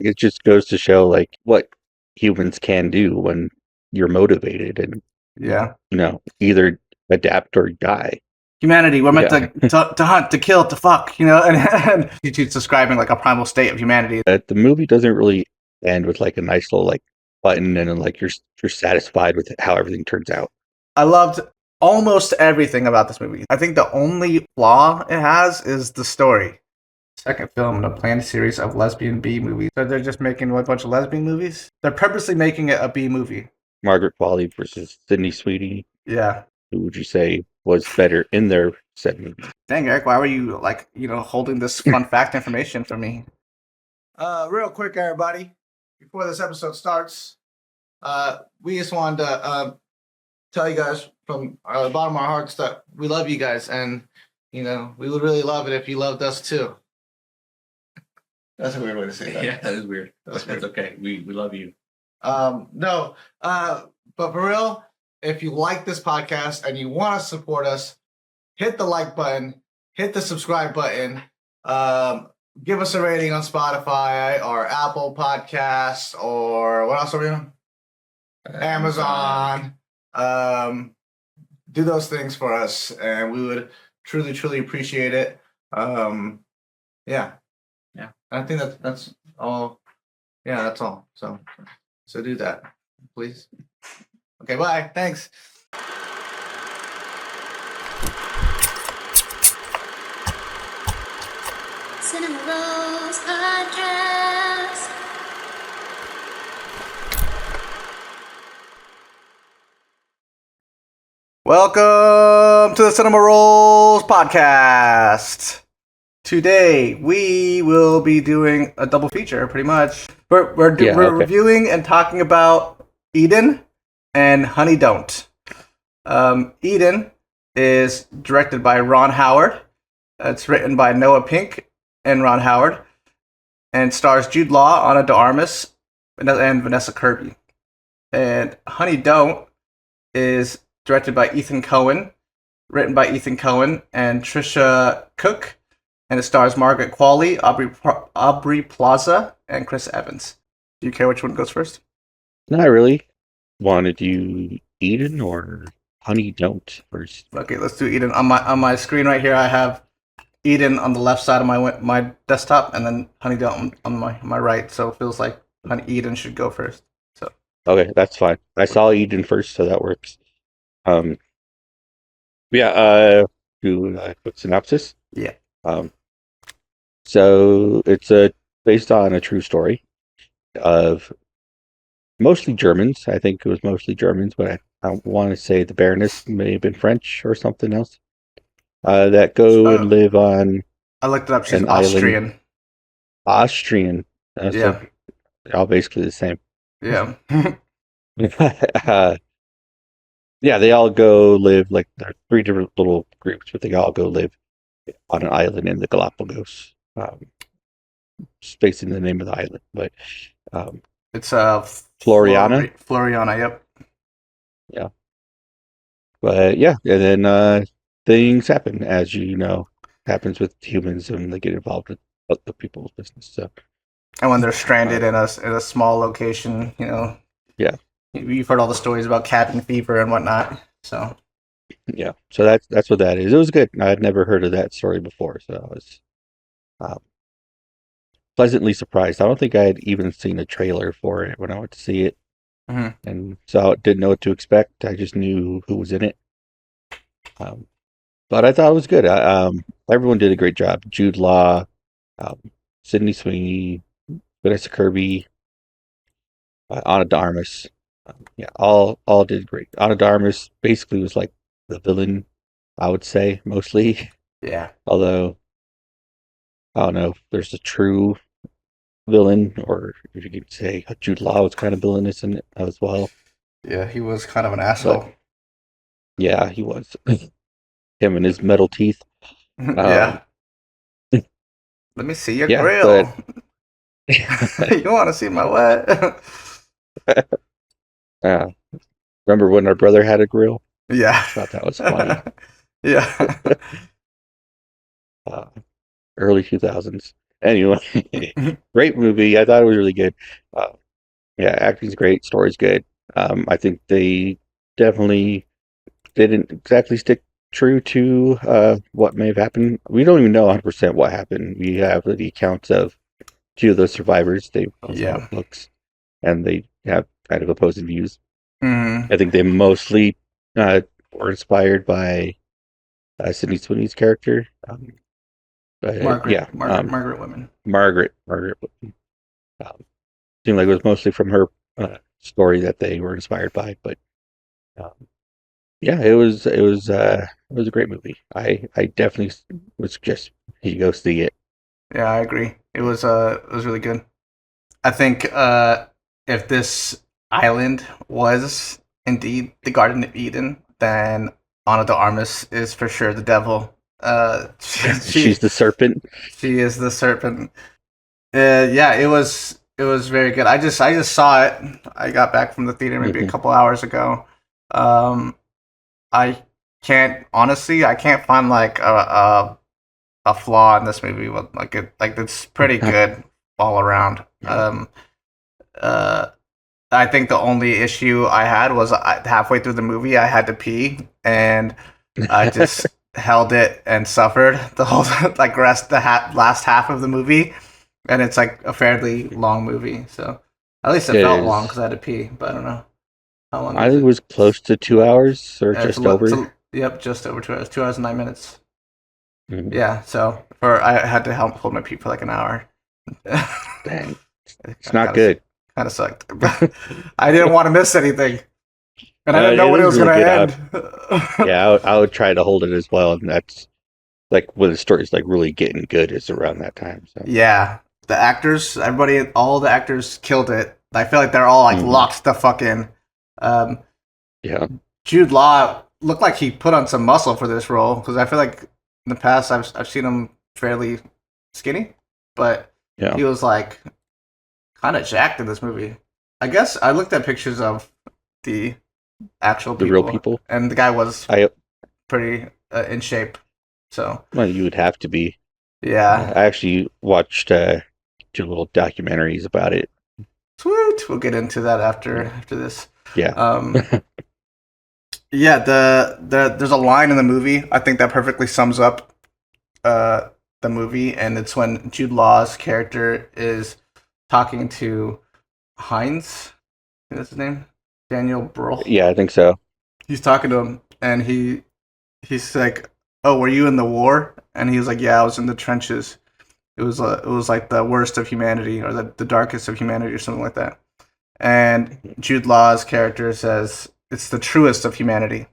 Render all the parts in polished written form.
it just goes to show like what humans can do when you're motivated and Yeah. either adapt or die. Humanity, we're meant Yeah. to hunt, to kill, to fuck, and YouTube's describing like a primal state of humanity. The movie doesn't really end with like a nice little like button and then, like you're satisfied with how everything turns out. I loved almost everything about this movie. I think the only flaw it has is the story. Second film in a planned series of lesbian B movies. So they're just making a bunch of lesbian movies? They're purposely making it a B movie. Margaret Qualley versus Sydney Sweeney. Yeah. Who would you say was better in their said movie? Dang, Eric, why were you holding this fun fact information for me? Real quick, everybody, before this episode starts, we just wanted to tell you guys from the bottom of our hearts that we love you guys, and we would really love it if you loved us too. That's a weird way to say that. Yeah, that is weird. That's okay. We love you. No, but for real, if you like this podcast and you want to support us, hit the like button, hit the subscribe button, give us a rating on Spotify or Apple Podcasts or what else are we on? Amazon. Do those things for us, and we would truly, truly appreciate it. Yeah. I think that's all. Yeah, that's all. So do that, please. Okay, bye. Thanks. Cinema Rolls Podcast. Welcome to the Cinema Rolls Podcast. Today we will be doing a double feature, pretty much. We're reviewing and talking about Ethen and Honey Don't. Ethen is directed by Ron Howard. It's written by Noah Pink and Ron Howard, and stars Jude Law, Ana de Armas, and Vanessa Kirby. And Honey Don't is directed by Ethen Coen, written by Ethen Coen and Tricia Cooke, and it stars Margaret Qualley, Aubrey Plaza, and Chris Evans. Do you care which one goes first? Not really. Want to do Ethen or Honey Don't first? Okay, let's do Ethen. On my screen right here, I have Ethen on the left side of my desktop, and then Honey Don't on my right. So it feels like Ethen should go first. So okay, that's fine. I saw Ethen first, so that works. Do a quick synopsis. Yeah. So it's based on a true story of mostly Germans. I think it was mostly Germans, but I want to say the Baroness may have been French or something else. That go and live on. I looked it up. She's Austrian. Island. Austrian. Yeah. So they're all basically the same. Yeah. Yeah, they all go live, like, there are 3 different little groups, but they all go live on an island in the Galapagos. Spacing the name of the island, but it's Floriana. Floriana, yep. Yeah. But yeah, and then things happen, as happens with humans when they get involved with other people's business. So, and when they're stranded in a small location, Yeah. You've heard all the stories about cabin fever and whatnot. So yeah, so that's what that is. It was good. I had never heard of that story before, so I was pleasantly surprised. I don't think I had even seen a trailer for it when I went to see it, and so I didn't know what to expect. I just knew who was in it, but I thought it was good. Everyone did a great job. Jude Law, Sydney Sweeney, Vanessa Kirby, Ana de Armas. Yeah, all did great. Ana de Armas basically was like the villain, I would say, mostly. Yeah. Although, I don't know if there's a true villain, or if you could say Jude Law was kind of villainous in it as well. Yeah, he was kind of an asshole. But, yeah, he was. Him and his metal teeth. Yeah. Let me see your yeah, grill. You want to see my what? Remember when our brother had a grill? Yeah. I thought that was funny. Yeah. Early 2000s. Anyway, great movie. I thought it was really good. Uh, yeah, acting's great, story's good. I think they definitely didn't exactly stick true to what may have happened. We don't even know 100% what happened. We have the accounts of two of those survivors. They also Yeah. have books, and they have kind of opposing views. Mm-hmm. I think they mostly were inspired by Sydney Sweeney's character. But yeah, Margaret Women. Margaret. Um, seemed like it was mostly from her story that they were inspired by. But um, yeah, it was a great movie. I definitely would suggest you go see it. Yeah, I agree. It was really good. I think if this island was indeed the Garden of Eden, then Ana de Armas is for sure the devil. She's the serpent. She is the serpent. Yeah, it was very good. I just saw it. I got back from the theater maybe a couple hours ago. I I can't find like a flaw in this movie. Like it's pretty good all around. Uh, I think the only issue I had was halfway through the movie I had to pee, and I just held it and suffered the whole like last half of the movie, and it's like a fairly long movie, so at least it felt long because I had to pee, but I don't know how long. I think it was close to 2 hours or just over. Yep, just over 2 hours. 2 hours and 9 minutes. Mm-hmm. Yeah, so I had to hold my pee for like an hour. Dang, it's not good. Kind of sucked. I didn't want to miss anything, and I didn't know when it was really going to end. Yeah, I would try to hold it as well, and that's like when the story's like really getting good is around that time. So yeah, the actors, all the actors killed it. I feel like they're all like locked the fuck in. Yeah, Jude Law looked like he put on some muscle for this role because I feel like in the past I've seen him fairly skinny, but he was like kind of jacked in this movie. I guess I looked at pictures of the real people, and the guy was pretty in shape. So well, you would have to be. Yeah, I actually watched 2 little documentaries about it. Sweet, we'll get into that after this. Yeah. Yeah, there's a line in the movie I think that perfectly sums up the movie, and it's when Jude Law's character is talking to Hines. I think that's his name, Daniel Brühl. Yeah, I think so. He's talking to him, and he's like, "Oh, were you in the war?" And he was like, "Yeah, I was in the trenches. It was like the worst of humanity, or the darkest of humanity, or something like that." And Jude Law's character says, "It's the truest of humanity."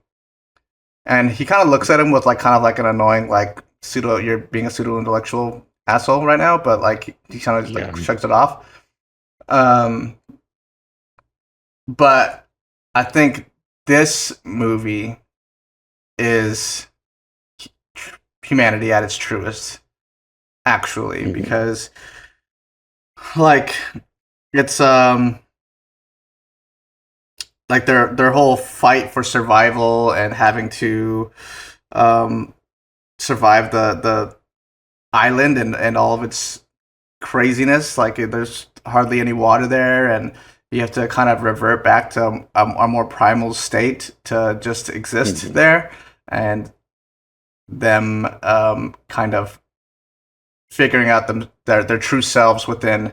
And he kind of looks at him with like kind of like an annoying like you're being a pseudo intellectual asshole right now, but like he kind of like shrugs it off. But I think this movie is humanity at its truest, actually, because like it's like their whole fight for survival and having to survive the island and all of its craziness. Like there's hardly any water there, and you have to kind of revert back to a more primal state to just exist there, and them kind of figuring out their true selves within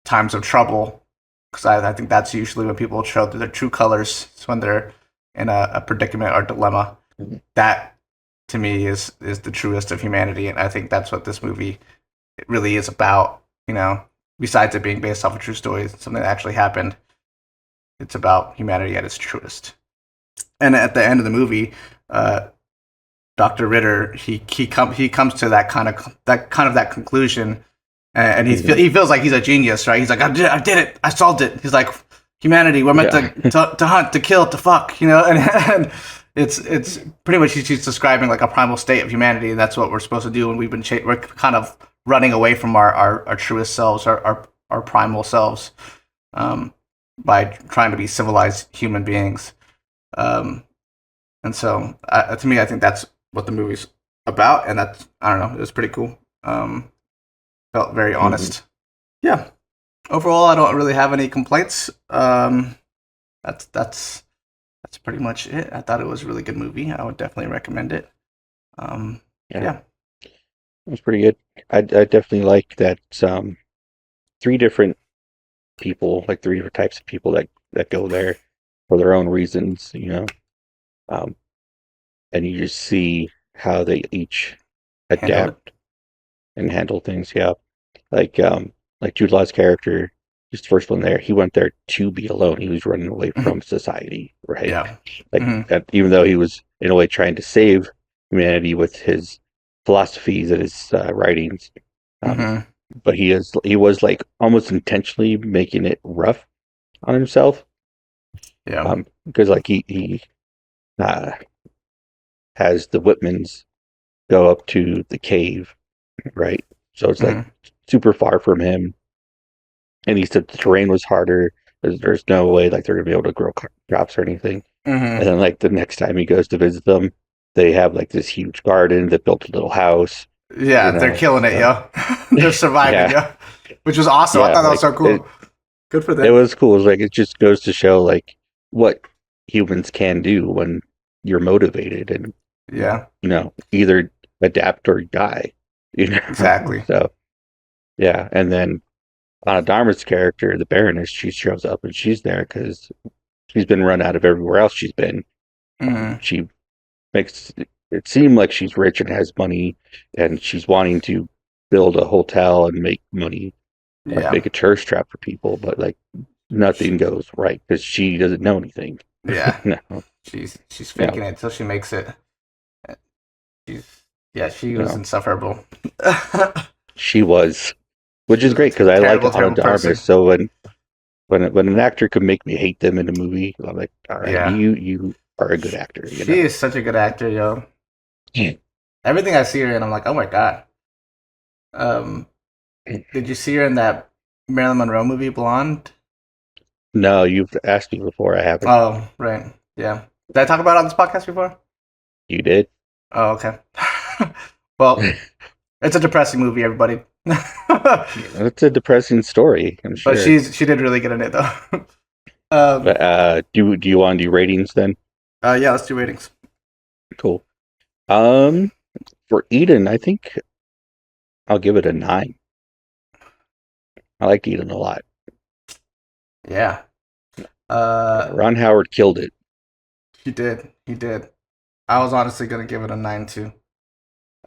times of trouble. Because I think that's usually when people show their true colors, when they're in a predicament or dilemma. That to me is the truest of humanity, and I think that's what this movie really is about. You know, besides it being based off a true story, something that actually happened, it's about humanity at its truest. And at the end of the movie, Dr. Ritter he comes to that kind of conclusion. And he feels like he's a genius, right? He's like, I did it, I solved it. He's like, humanity, we're meant to hunt, to kill, to fuck, you know. And it's pretty much he's describing like a primal state of humanity, and that's what we're supposed to do. And we're kind of running away from our truest selves, our primal selves, by trying to be civilized human beings. And so, to me, I think that's what the movie's about, and that's, I don't know, it was pretty cool. Felt very honest. Yeah. Overall, I don't really have any complaints. That's pretty much it. I thought it was a really good movie. I would definitely recommend it. Yeah. It was pretty good. I definitely like that. Three different people, like three different types of people that go there for their own reasons, and you just see how they each adapt and handle things. Yeah, like Jude Law's character, just the first one there. He went there to be alone. He was running away from society, right? Yeah. Even though he was in a way trying to save humanity with his philosophies and his writings, but he was like almost intentionally making it rough on himself. Yeah. Because like he has the Whitmans go up to the cave, right? So it's like super far from him, and he said the terrain was harder. There's no way like they're gonna be able to grow crops or anything. And then like the next time he goes to visit them, they have like this huge garden that built a little house. Yeah, they're killing it, yo. They're surviving, yo. Which was awesome. I thought that was so cool. Good for them. It was cool. It was like it just goes to show like what humans can do when you're motivated and either adapt or die. Exactly. So yeah, and then Ana Darma's character, the Baroness, she shows up and she's there because she's been run out of everywhere else she's been. She makes it seem like she's rich and has money, and she's wanting to build a hotel and make money, like make a tourist trap for people, but like nothing goes right because she doesn't know anything. Yeah, no. She's faking it until she makes it. She was insufferable. She was, which is great because I like Ana Darmas. So when an actor could make me hate them in a movie, I'm like, all right, you are a good actor. She is such a good actor, yo. Everything I see her in, I'm like, oh my god. Did you see her in that Marilyn Monroe movie, Blonde? No, you've asked me before. I haven't. Oh, right. Yeah. Did I talk about it on this podcast before? You did. Oh, okay. Well, it's a depressing movie, everybody. It's a depressing story, I'm sure. But she did really good in it, though. Do you want to do ratings then? Yeah, let's do ratings. Cool. For Eden, I think I'll give it a 9. I like Eden a lot. Yeah. Ron Howard killed it. He did. I was honestly gonna give it a 9 too.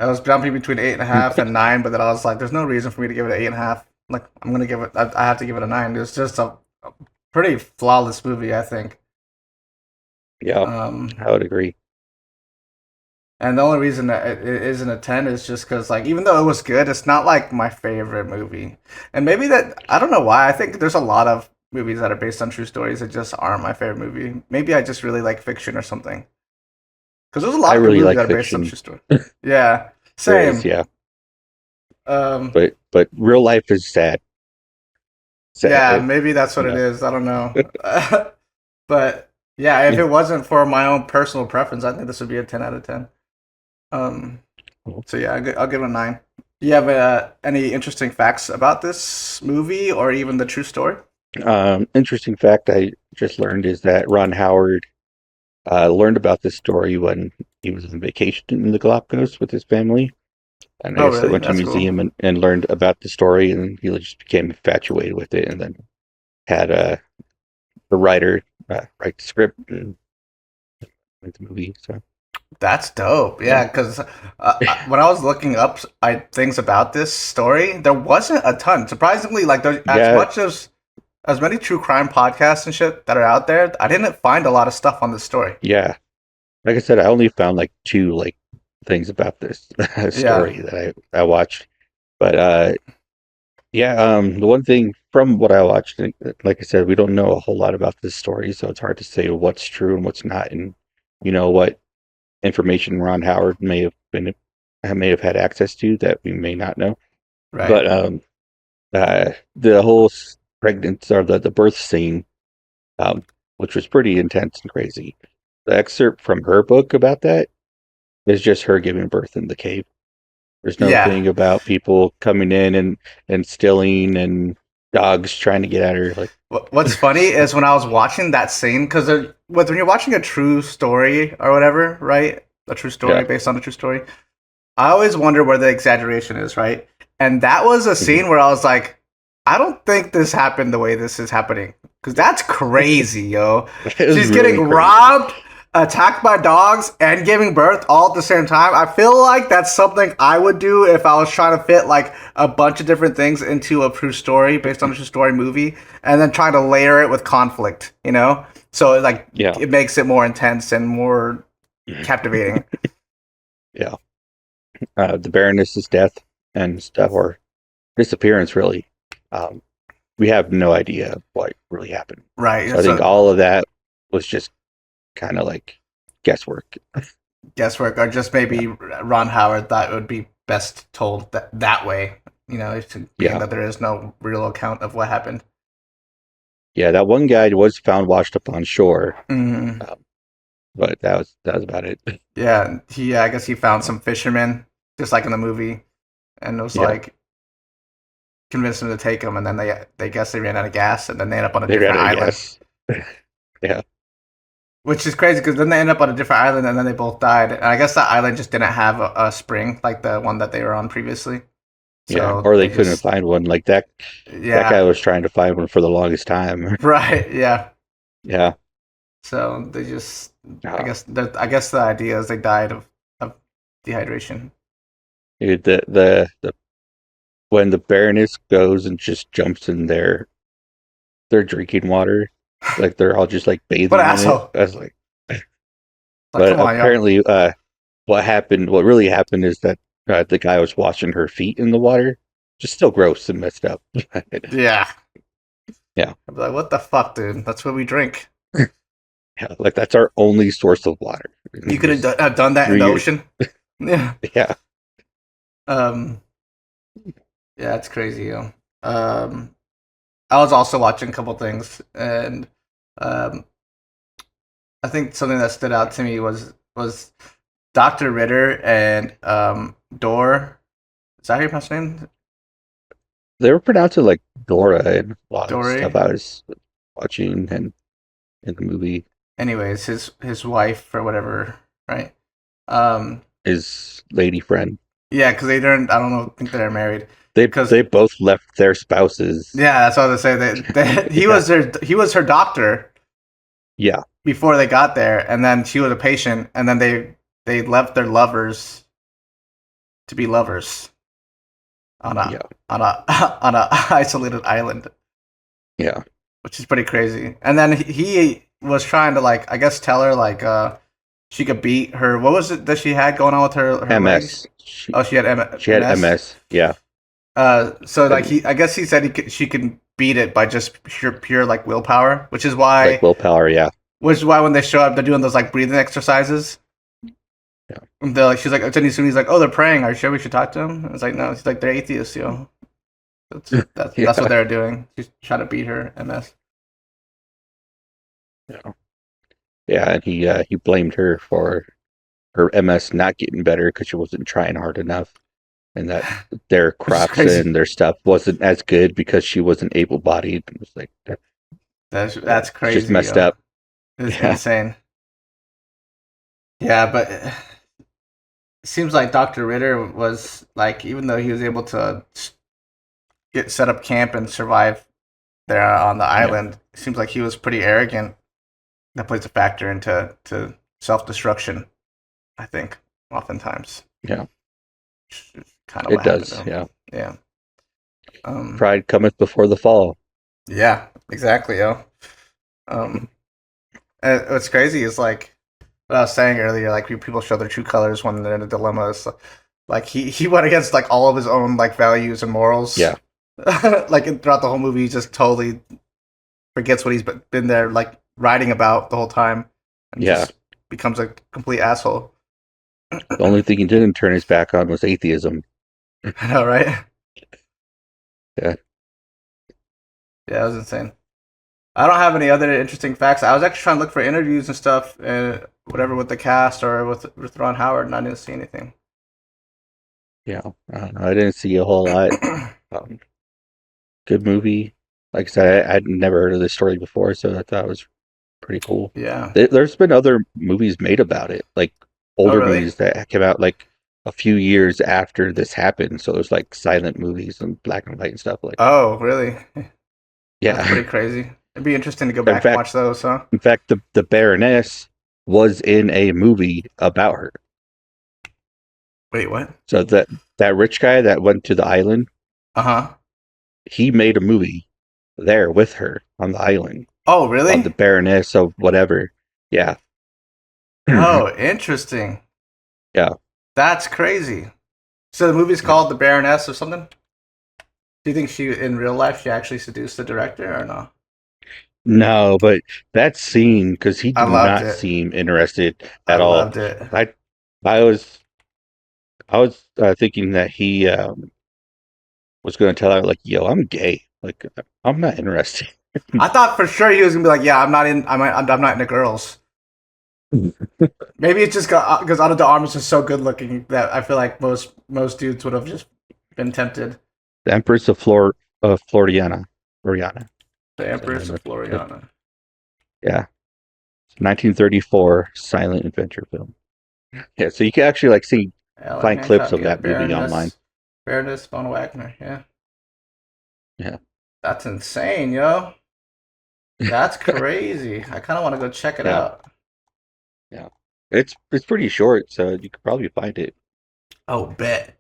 I was jumping between 8.5 and 9, but then I was like, "There's no reason for me to give it an 8.5." Like, I'm gonna give it. I have to give it a 9. It's just a pretty flawless movie, I think. Yeah, I would agree. And the only reason that it isn't a 10 is just because, like, even though it was good, it's not like my favorite movie. And maybe that I don't know why. I think there's a lot of movies that are based on true stories that just aren't my favorite movie. Maybe I just really like fiction or something. Because there's a lot of movies that are based on true stories. Yeah, same. Is, yeah. But real life is sad. Yeah, maybe that's what it is. I don't know. But yeah, if it wasn't for my own personal preference, I think this would be a 10 out of 10. So yeah, I'll give it a 9. Do you have any interesting facts about this movie or even the true story? Interesting fact I just learned is that Ron Howard learned about this story when he was on vacation in the Galapagos with his family. And I guess they went to a museum and learned about the story, and he just became infatuated with it, and then had the writer write the script and make the movie. So that's dope. Yeah, because when I was looking up things about this story, there wasn't a ton. Surprisingly, like as many true crime podcasts and shit that are out there, I didn't find a lot of stuff on this story. Yeah, like I said, I only found like 2 things about this story that I watched. But the one thing from what I watched, like I said, we don't know a whole lot about this story, so it's hard to say what's true and what's not, and what information Ron Howard may have had access to that we may not know. Right. But the whole pregnancy or the birth scene, which was pretty intense and crazy. The excerpt from her book about that is just her giving birth in the cave. There's no thing about people coming in and stealing and dogs trying to get at her. Like, what's funny is when I was watching that scene, because when you're watching a true story or whatever, right? A true story based on a true story, I always wonder where the exaggeration is, right? And that was a scene where I was like, I don't think this happened the way this is happening. Because that's crazy, yo. She's really getting robbed, attacked by dogs, and giving birth all at the same time. I feel like that's something I would do if I was trying to fit like a bunch of different things into a true story based on a true story movie, and then trying to layer it with conflict, you know? So like it makes it more intense and more captivating. Yeah. The Baroness's death and stuff, or disappearance, really. We have no idea what really happened. Right. So I think all of that was just kind of like guesswork. Guesswork, or just maybe Ron Howard thought it would be best told that way, you know, that there is no real account of what happened. Yeah, that one guy was found washed up on shore. Mm-hmm. But that was about it. Yeah, I guess he found some fishermen, just like in the movie, and it was like convinced them to take him, and then they guess they ran out of gas, and then they end up on a different island. Yeah. Which is crazy, because then they end up on a different island, and then they both died. And I guess that island just didn't have a spring like the one that they were on previously. So or they couldn't find one like that. Yeah. That guy was trying to find one for the longest time. Right. Yeah. Yeah. So they just, I guess the idea is they died of dehydration. Dude, the when the Baroness goes and just jumps in their drinking water, like they're all just like bathing what in asshole. it. I was like, but apparently, what really happened is that the guy was washing her feet in the water, just still gross and messed up. Yeah. Yeah. I'd be like, what the fuck, dude? That's what we drink. Yeah, like that's our only source of water. You could have done that in the ocean. Yeah. Yeah. Yeah, it's crazy, yo. I was also watching a couple things, and I think something that stood out to me was Dr. Ritter and Dor. Is that how you pronounce her name? They were pronounced like Dora and a lot of stuff I was watching and in the movie. Anyways, his wife or whatever, right? His lady friend. Yeah, because they don't. I don't think they're married. They both left their spouses. Yeah, that's what I was gonna say. He was her doctor. Yeah. Before they got there, and then she was a patient, and then they left their lovers to be lovers on a isolated island. Yeah. Which is pretty crazy. And then he was trying to like, I guess, tell her like she could beat her. What was it that she had going on with her MS. legs? She had MS. She had MS. Yeah. So like I guess he said she can beat it by just pure like willpower, which is why like willpower. Yeah. Which is why when they show up, they're doing those like breathing exercises. Yeah. And they're like, she's like, Sydney Sweeney's like, oh, they're praying. Are you sure we should talk to them? It's like, no. She's like, they're atheists, yo. That's what they're doing. She's trying to beat her MS. Yeah. Yeah, and he blamed her for her MS not getting better because she wasn't trying hard enough, and that their crops and their stuff wasn't as good because she wasn't able-bodied. It was like that's crazy. Just messed up. It's insane. Yeah, but it seems like Dr. Ritter was like, even though he was able to set up camp and survive there on the island, it seems like he was pretty arrogant. That plays a factor into self-destruction, I think, oftentimes. Yeah. Kind of it does, yeah. Yeah. Pride cometh before the fall. Yeah, exactly, yo. What's crazy is like what I was saying earlier, like people show their true colors when they're in a dilemma. So, like he went against like all of his own like values and morals. Yeah. Like throughout the whole movie, he just totally forgets what he's been there like writing about the whole time. And just becomes a complete asshole. The only thing he didn't turn his back on was atheism. I know, right? Yeah. Yeah, it was insane. I don't have any other interesting facts. I was actually trying to look for interviews and stuff, whatever with the cast or with Ron Howard, and I didn't see anything. Yeah, I don't know. I didn't see a whole lot. Good movie. Like I said, I'd never heard of this story before, so I thought it was pretty cool. Yeah. There's been other movies made about it, like Oh, older really? movies that came out like a few years after this happened. So there's like silent movies and black and white and stuff like. Oh, really? That's Yeah. pretty crazy. It'd be interesting to go In back and fact, watch those, huh? the Baroness was in a movie about her. Wait, what? So that rich guy that went to the island, Uh-huh. he made a movie there with her on the island Oh, called really? The Baroness of whatever. Yeah. Oh, interesting. Yeah. That's crazy. So the movie's called The Baroness or something? Do you think she, in real life, she actually seduced the director or no? No, but that scene, because he I did loved not it. seem interested I at all. loved it. I I was thinking that he was going to tell her like, "Yo, I'm gay. Like, I'm not interested." I thought for sure he was gonna be like, "Yeah, I'm not into girls." Maybe it's just because Ana de Armas is so good looking that I feel like most dudes would have just been tempted. The Empress of Floriana. The Is that Empress name of Floriana. Yeah, 1934 silent adventure film. Yeah, so you can actually like find clips of that movie online. Baroness von Wagner. Yeah. Yeah. That's insane, yo. That's crazy. I kind of want to go check it Yeah. out. Yeah, it's pretty short, so you could probably find it. Oh, bet.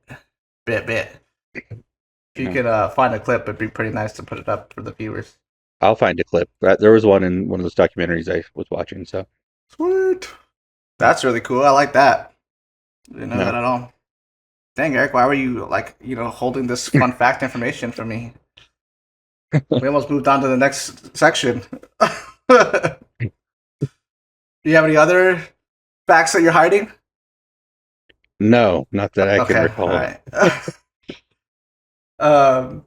If you Yeah. could find a clip, it'd be pretty nice to put it up for the viewers. I'll find a clip. There was one in one of those documentaries I was watching. So Sweet. That's really cool. I like that. Didn't know Yeah. that at all. Dang, Eric, why were you holding this fun fact information from me? We almost moved on to the next section. Do you have any other facts that you're hiding? no, not that I can Okay, recall. all right. um,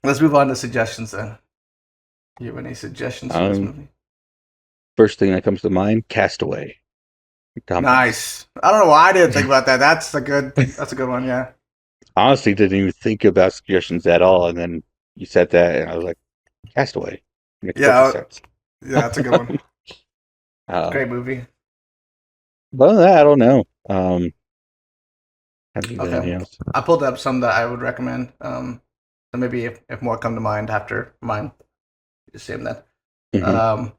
let's move on to suggestions then. Do you have any suggestions for this movie? First thing that comes to mind: Castaway. Tom Hanks. Nice. I don't know why I didn't think about that. That's a good one. Yeah. Honestly, didn't even think about suggestions at all, and then you said that, and I was like, Castaway. Makes perfect sense. Yeah, that's a good one. Um, Great movie. Well, I don't know. Have you got Okay. anything else? I pulled up some that I would recommend. So maybe if more come to mind after mine, just say them then. Mhm.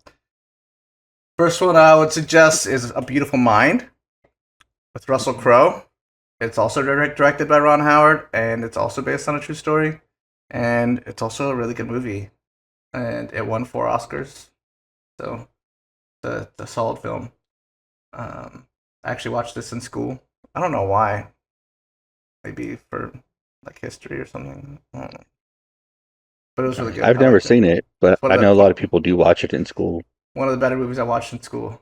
First one I would suggest is A Beautiful Mind with Russell Crowe. It's also directed by Ron Howard, and it's also based on a true story. And it's also a really good movie. And it won 4 Oscars. So, the solid film. I actually watched this in school. I don't know why. Maybe for like history or something. I don't know. But it was really good. I've never seen it, but I know a lot of people do watch it in school. One of the better movies I watched in school.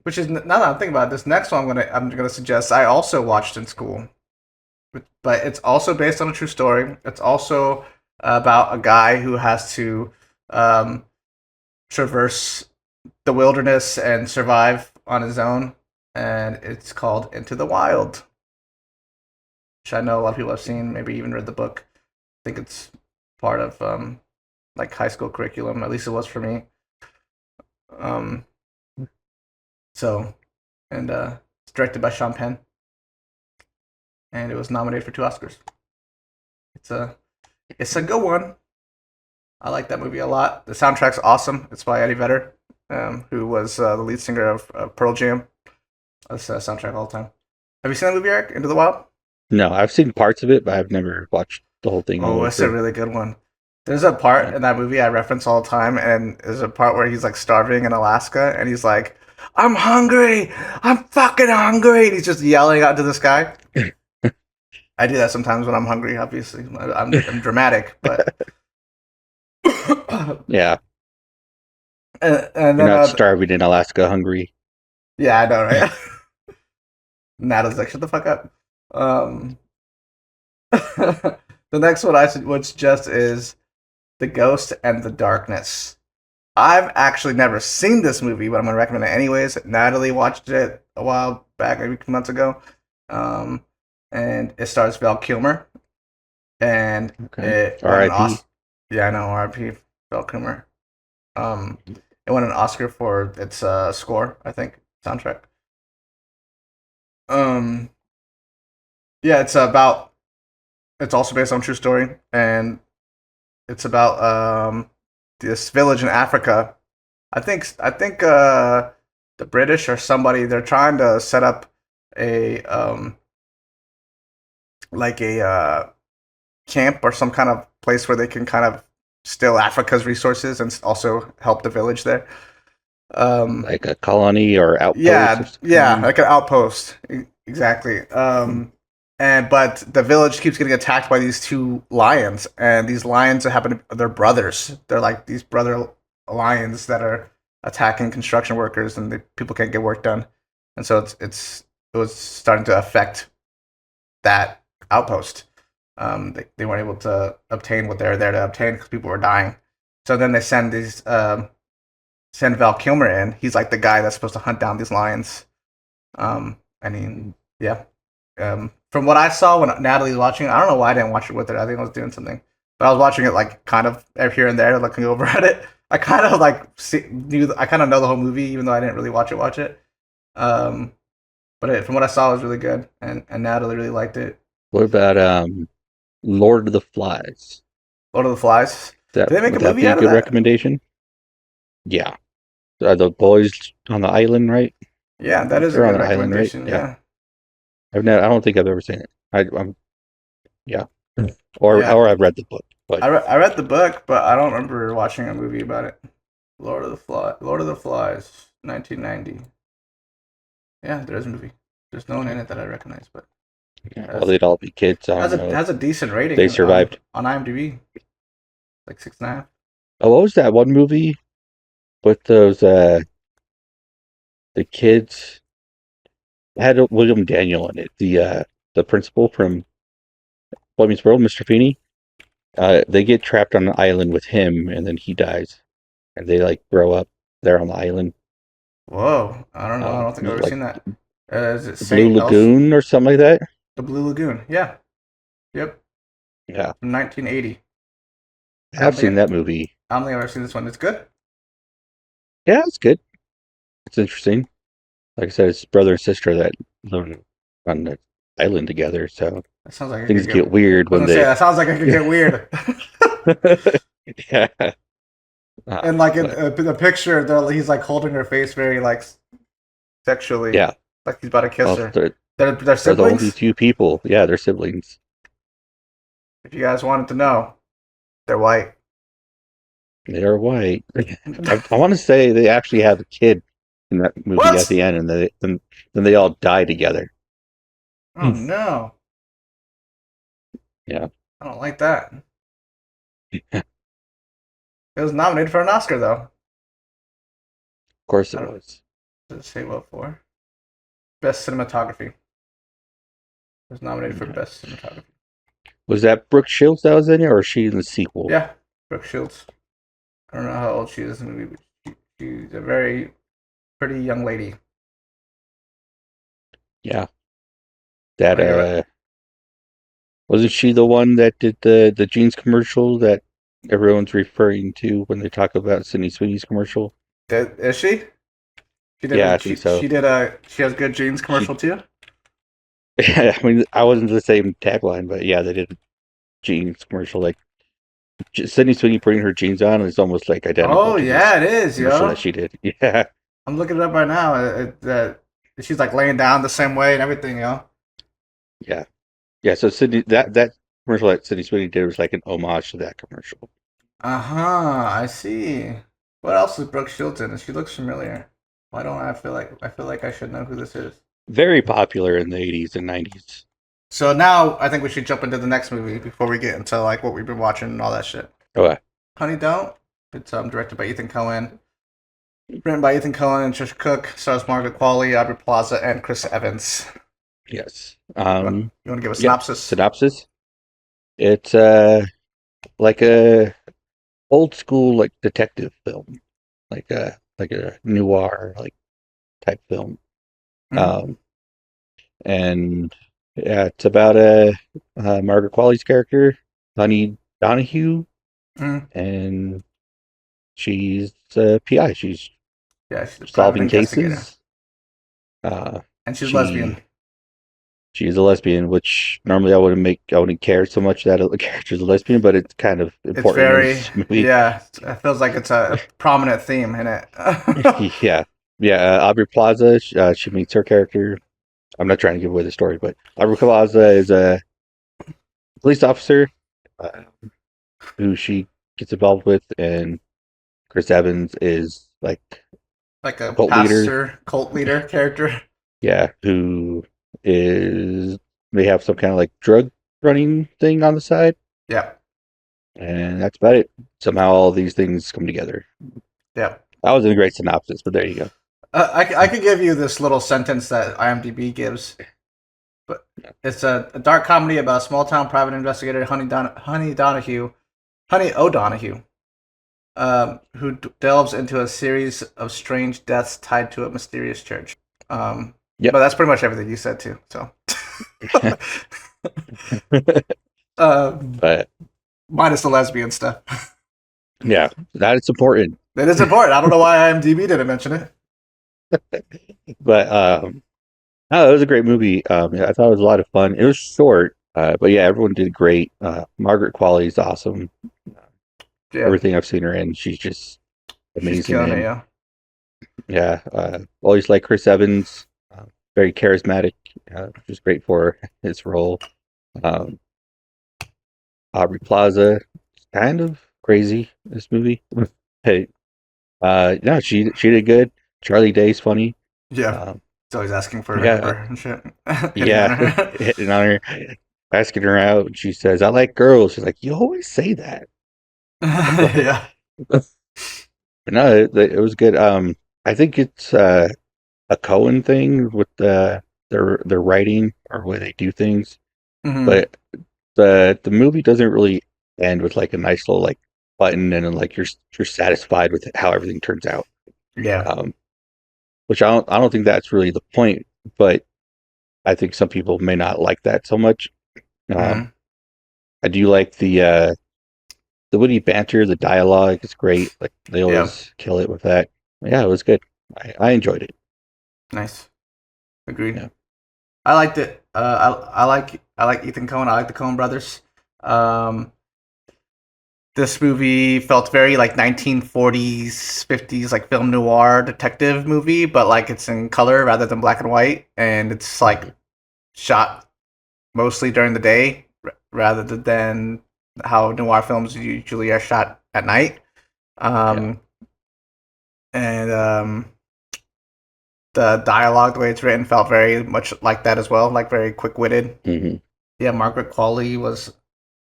Which is, now that I'm thinking about it, this next one I'm gonna suggest I also watched in school. But it's also based on a true story. It's also about a guy who has to traverse the wilderness and survive on his own. And it's called Into the Wild, which I know a lot of people have seen, maybe even read the book. I think it's part of like high school curriculum. At least it was for me. It's directed by Sean Penn, and it was nominated for 2 Oscars. It's a good one. I like that movie a lot. The soundtrack's awesome. It's by Eddie Vedder, who was the lead singer of Pearl Jam. That's soundtrack all the time. Have you seen that movie, Eric? Into the Wild? No, I've seen parts of it, but I've never watched the whole thing. Oh, it's a really good one. There's a part in that movie I reference all the time, and there's a part where he's like starving in Alaska, and he's like, "I'm hungry! I'm fucking hungry!" And he's just yelling out to the sky. I do that sometimes when I'm hungry. Obviously, I'm dramatic, but Yeah, and you're then not starving in Alaska, hungry. yeah, I know, right? Natalie's like, "Shut the fuck up." The next one I would suggest is The Ghost and the Darkness. I've actually never seen this movie, but I'm gonna recommend it anyways. Natalie watched it a while back, maybe a few months ago. and it stars Val Kilmer, and Okay. it won an R.I.P. Oscar. Yeah, I know, R.I.P. Val Kilmer. It won an Oscar for its score, I think, soundtrack. Um, yeah, it's about. It's also based on a true story, and it's about this village in Africa. I think the British or somebody, they're trying to set up a like a camp or some kind of place where they can kind of steal Africa's resources and also help the village there. Like a colony or outpost or Yeah, something. like an outpost, exactly. And but the village keeps getting attacked by these two lions, and these lions happen to they're brothers. They're like these brother lions that are attacking construction workers, and people can't get work done, and so it was starting to affect that outpost. They weren't able to obtain what they were there to obtain because people were dying. So then they send Val Kilmer in. He's like the guy that's supposed to hunt down these lions. Yeah. From what I saw when Natalie was watching, I don't know why I didn't watch it with her. I think I was doing something, but I was watching it like kind of here and there, looking over at it. I kind of like I kind of know the whole movie, even though I didn't really watch it. But from what I saw, it was really good, and Natalie really liked it. What about Lord of the Flies? Lord of the Flies. That Did they make would a that movie be a out of good that? recommendation? Yeah. Are the boys on the island, right? Yeah, that is a They're on good an island, right? recommendation. Yeah. Yeah, I don't think I've ever seen it. Yeah. yeah. Or I've read the book, but I read the book, but I don't remember watching a movie about it. Lord of the Flies, 1990. Yeah, there is a movie. There's no one in it that I recognize, but yeah, well, they'd all be kids. I has don't a know. has a decent rating They survived. on IMDb, like 6.5. Oh, what was that one movie with those the kids? It had William Daniel in it. The principal from Boy Meets World, Mr. Feeney. They get trapped on an island with him, and then he dies, and they like grow up there on the island. Whoa, I don't know. I don't think I've ever Like seen that. Is it the Blue Saint Else? Lagoon or something like that. The Blue Lagoon? Yeah. Yep. Yeah, From 1980. I have seen that movie. I don't think I've ever seen this one. It's good. Yeah, it's good. It's interesting. Like I said, it's brother and sister that live on the island together, so That sounds like it things could get. get weird I was when gonna say they. that sounds like it could get weird. Yeah. And like in But, the picture, he's like holding her face very like sexually, yeah. like he's about to kiss Well, her. they're They're the only siblings. two people. Yeah, they're siblings. If you guys wanted to know, they're white. They are white. I want to say they actually have a kid in that movie at What? the end, and then they all die together. Oh no! Yeah. I don't like that. It was nominated for an Oscar though. Of course I it don't was. does it say what for? Best cinematography. It was nominated for best cinematography. Was that Brooke Shields that was in it, or was she in the sequel? Yeah, Brooke Shields. I don't know how old she is in the movie, but she's a very pretty young lady. Yeah. That Like, wasn't she the one that did the jeans commercial that everyone's referring to when they talk about Sydney Sweeney's commercial? is she? She did. Yeah, I think so. She did a. She has good jeans commercial She, too. I mean, I wasn't the same tagline, but yeah, they did a jeans commercial. Like Sydney Sweeney putting her jeans on is almost like identical Oh to this yeah, it is, commercial yo. that she did. Yeah, I'm looking it up right now. That she's like laying down the same way and everything, yo. yeah, yeah. So Sydney, that commercial that Sydney Sweeney did was like an homage to that commercial. Uh huh. I see. What else is Brooke Shields in? She looks familiar. Why don't I feel like I should know who this is? Very popular in the 80s and 90s. So now I think we should jump into the next movie before we get into like what we've been watching and all that shit. Okay. Honey Don't. It's directed by Ethen Coen. Written by Ethan Coen and Tricia Cooke. Stars Margaret Qualley, Aubrey Plaza, and Chris Evans. Yes. You want to give a Yeah, synopsis? synopsis. It's like a old school like detective film, like a noir like type film. Mhm. And Yeah, it's about Margaret Qualley's character, Honey Donahue, Mm. and she's a PI. She's Yeah, she's a private solving investigator, cases. Uh, and she's lesbian. she she's a lesbian, which normally I wouldn't care so much that a character's a lesbian, but it's kind of It's important in very this movie. yeah. It feels like it's a prominent theme in it. Yeah, yeah. Aubrey Plaza, she meets her character. I'm not trying to give away the story, but Aubrey Plaza is a police officer uh, who she gets involved with, and Chris Evans is like Like a a cult leader. pastor, cult leader character. Yeah, who is they have some kind of like drug running thing on the side, Yeah, and that's about it. Somehow all these things come together. yeah. That wasn't a great synopsis, but there you go. I could give you this little sentence that IMDb gives, but it's a dark comedy about a small town private investigator Honey O'Donoghue, who delves into a series of strange deaths tied to a mysterious church. Yep. But that's pretty much everything you said too. So, But minus the lesbian stuff. yeah, that is important. It is important. I don't know why IMDb didn't mention it. But no, it was a great movie. I thought it was a lot of fun. It was short, but yeah, everyone did great. Margaret Qualley is awesome. Yeah, Everything I've seen her in, she's just she's amazing. killing it. And Yeah, yeah, always like Chris Evans, very charismatic, which is great for his role. Um, Aubrey Plaza, kind of crazy this movie. Hey, no, she did good. Charlie Day's funny. yeah. Um, He's always asking for yeah, her and shit. Hitting on yeah, her. hitting on her, asking her out. And she says, "I like girls." She's like, "You always say that." Yeah. But no, it was good. I think it's a Coen thing with their writing or the way they do things, Hmm. but the movie doesn't really end with like a nice little like button and then like you're satisfied with how everything turns out. Yeah. Um, which I don't think that's really the point, but I think some people may not like that so much. Hmm. I do like the witty banter, the dialogue is great. Like they Yeah. always kill it with that. Yeah, it was good. I enjoyed it. Nice. Agreed. Yeah. I liked it. I like Ethan Coen. I like the Coen brothers. Um, this movie felt very like 1940s, 50s, like film noir detective movie, but like it's in color rather than black and white, and it's like shot mostly during the day rather than how noir films usually are shot at night. Um, and the dialogue, the way it's written, felt very much like that as well, like very quick witted. Hmm. Yeah, Margaret Qualley was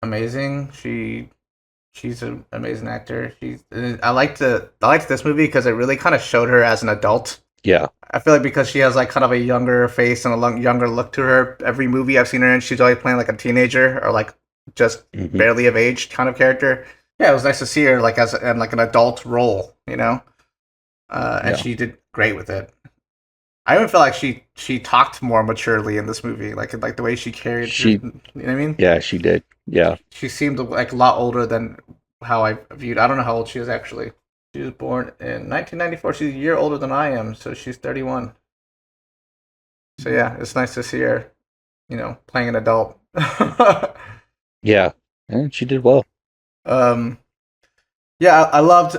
amazing. She's an amazing actor. I liked this movie because it really kind of showed her as an adult. Yeah. I feel like because she has like kind of a younger face and a younger look to her. Every movie I've seen her in, she's always playing like a teenager or like just Hmm. barely of age kind of character. Yeah, it was nice to see her like in like an adult role, you know. And Yeah. she did great with it. I even feel like she talked more maturely in this movie, like the way she carried. She You know what I mean? Yeah, she did. Yeah. She seemed like a lot older than how I viewed. I don't know how old she is actually. She was born in 1994. She's a year older than I am, so she's 31. So yeah, it's nice to see her, playing an adult. Yeah. And she did well. um, yeah, I loved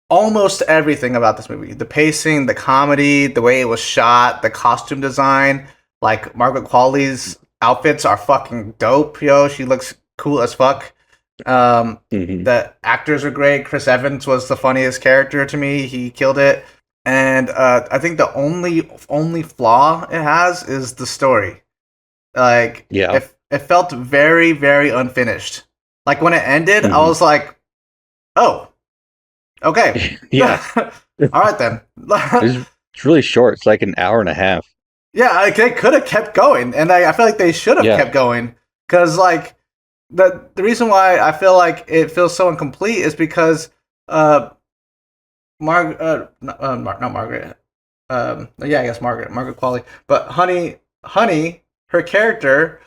almost everything about this movie. The pacing, the comedy, the way it was shot, the costume design. Like Margaret Qualley's outfits are fucking dope, yo. She looks cool as fuck. Hmm. The actors are great. Chris Evans was the funniest character to me. He killed it. And I think the only flaw it has is the story. Like Yeah. it felt very, very unfinished. Like when it ended, I Hmm. was like, oh, okay. Yeah. All right then. It's really short. It's like an hour and a half. Yeah, like, they could have kept going, and I feel like they should have Yeah. kept going because like the reason why I feel like it feels so incomplete is because not Margaret. Yeah, I guess Margaret Qualley, but Honey her character,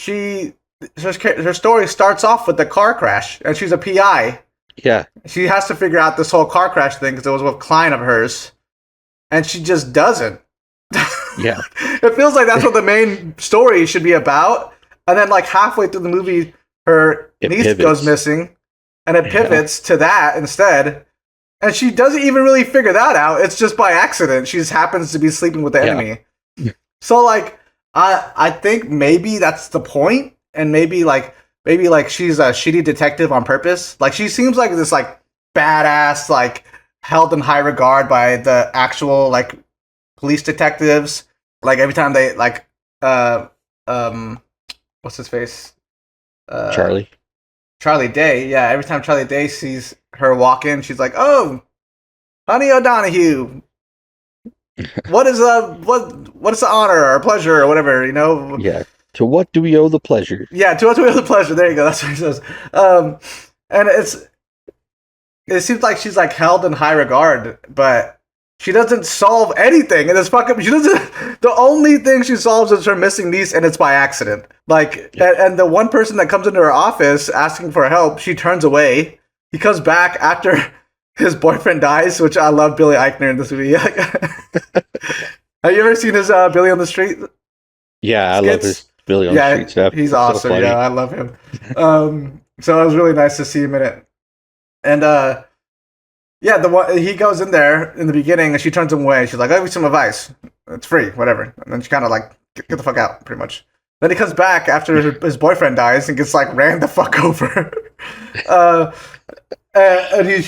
her story starts off with the car crash, and she's a PI. Yeah. She has to figure out this whole car crash thing because it was with a client of hers, and she just doesn't. Yeah. It feels like that's what the main story should be about, and then like halfway through the movie, her niece goes missing, and it pivots to that instead. And she doesn't even really figure that out. It's just by accident. She just happens to be sleeping with the enemy. So like, I think maybe that's the point, and maybe like she's a shitty detective on purpose. Like she seems like this like badass, like held in high regard by the actual like police detectives. Like every time they like what's his face? Charlie Day. Yeah, every time Charlie Day sees her walk in, she's like, "Oh, Honey O'Donoghue, what is the honor or pleasure or whatever, you know?" Yeah. To what do we owe the pleasure? Yeah, to what do we owe the pleasure? There you go. That's what he says. And it seems like she's like held in high regard, but she doesn't solve anything. And it's fucking. She doesn't. The only thing she solves is her missing niece, and it's by accident. Like, and the one person that comes into her office asking for help, she turns away. He comes back after his boyfriend dies, which I love Billy Eichner in this movie. Have you ever seen his Billy on the Street? Yeah, I love his Billy on the Street stuff. He's awesome. So yeah, I love him. So it was really nice to see him in it. And yeah, he goes in there in the beginning, and she turns him away. She's like, "I'll give you some advice. It's free, whatever." And then she kind of like get the fuck out, pretty much. Then he comes back after his boyfriend dies and gets like ran the fuck over. And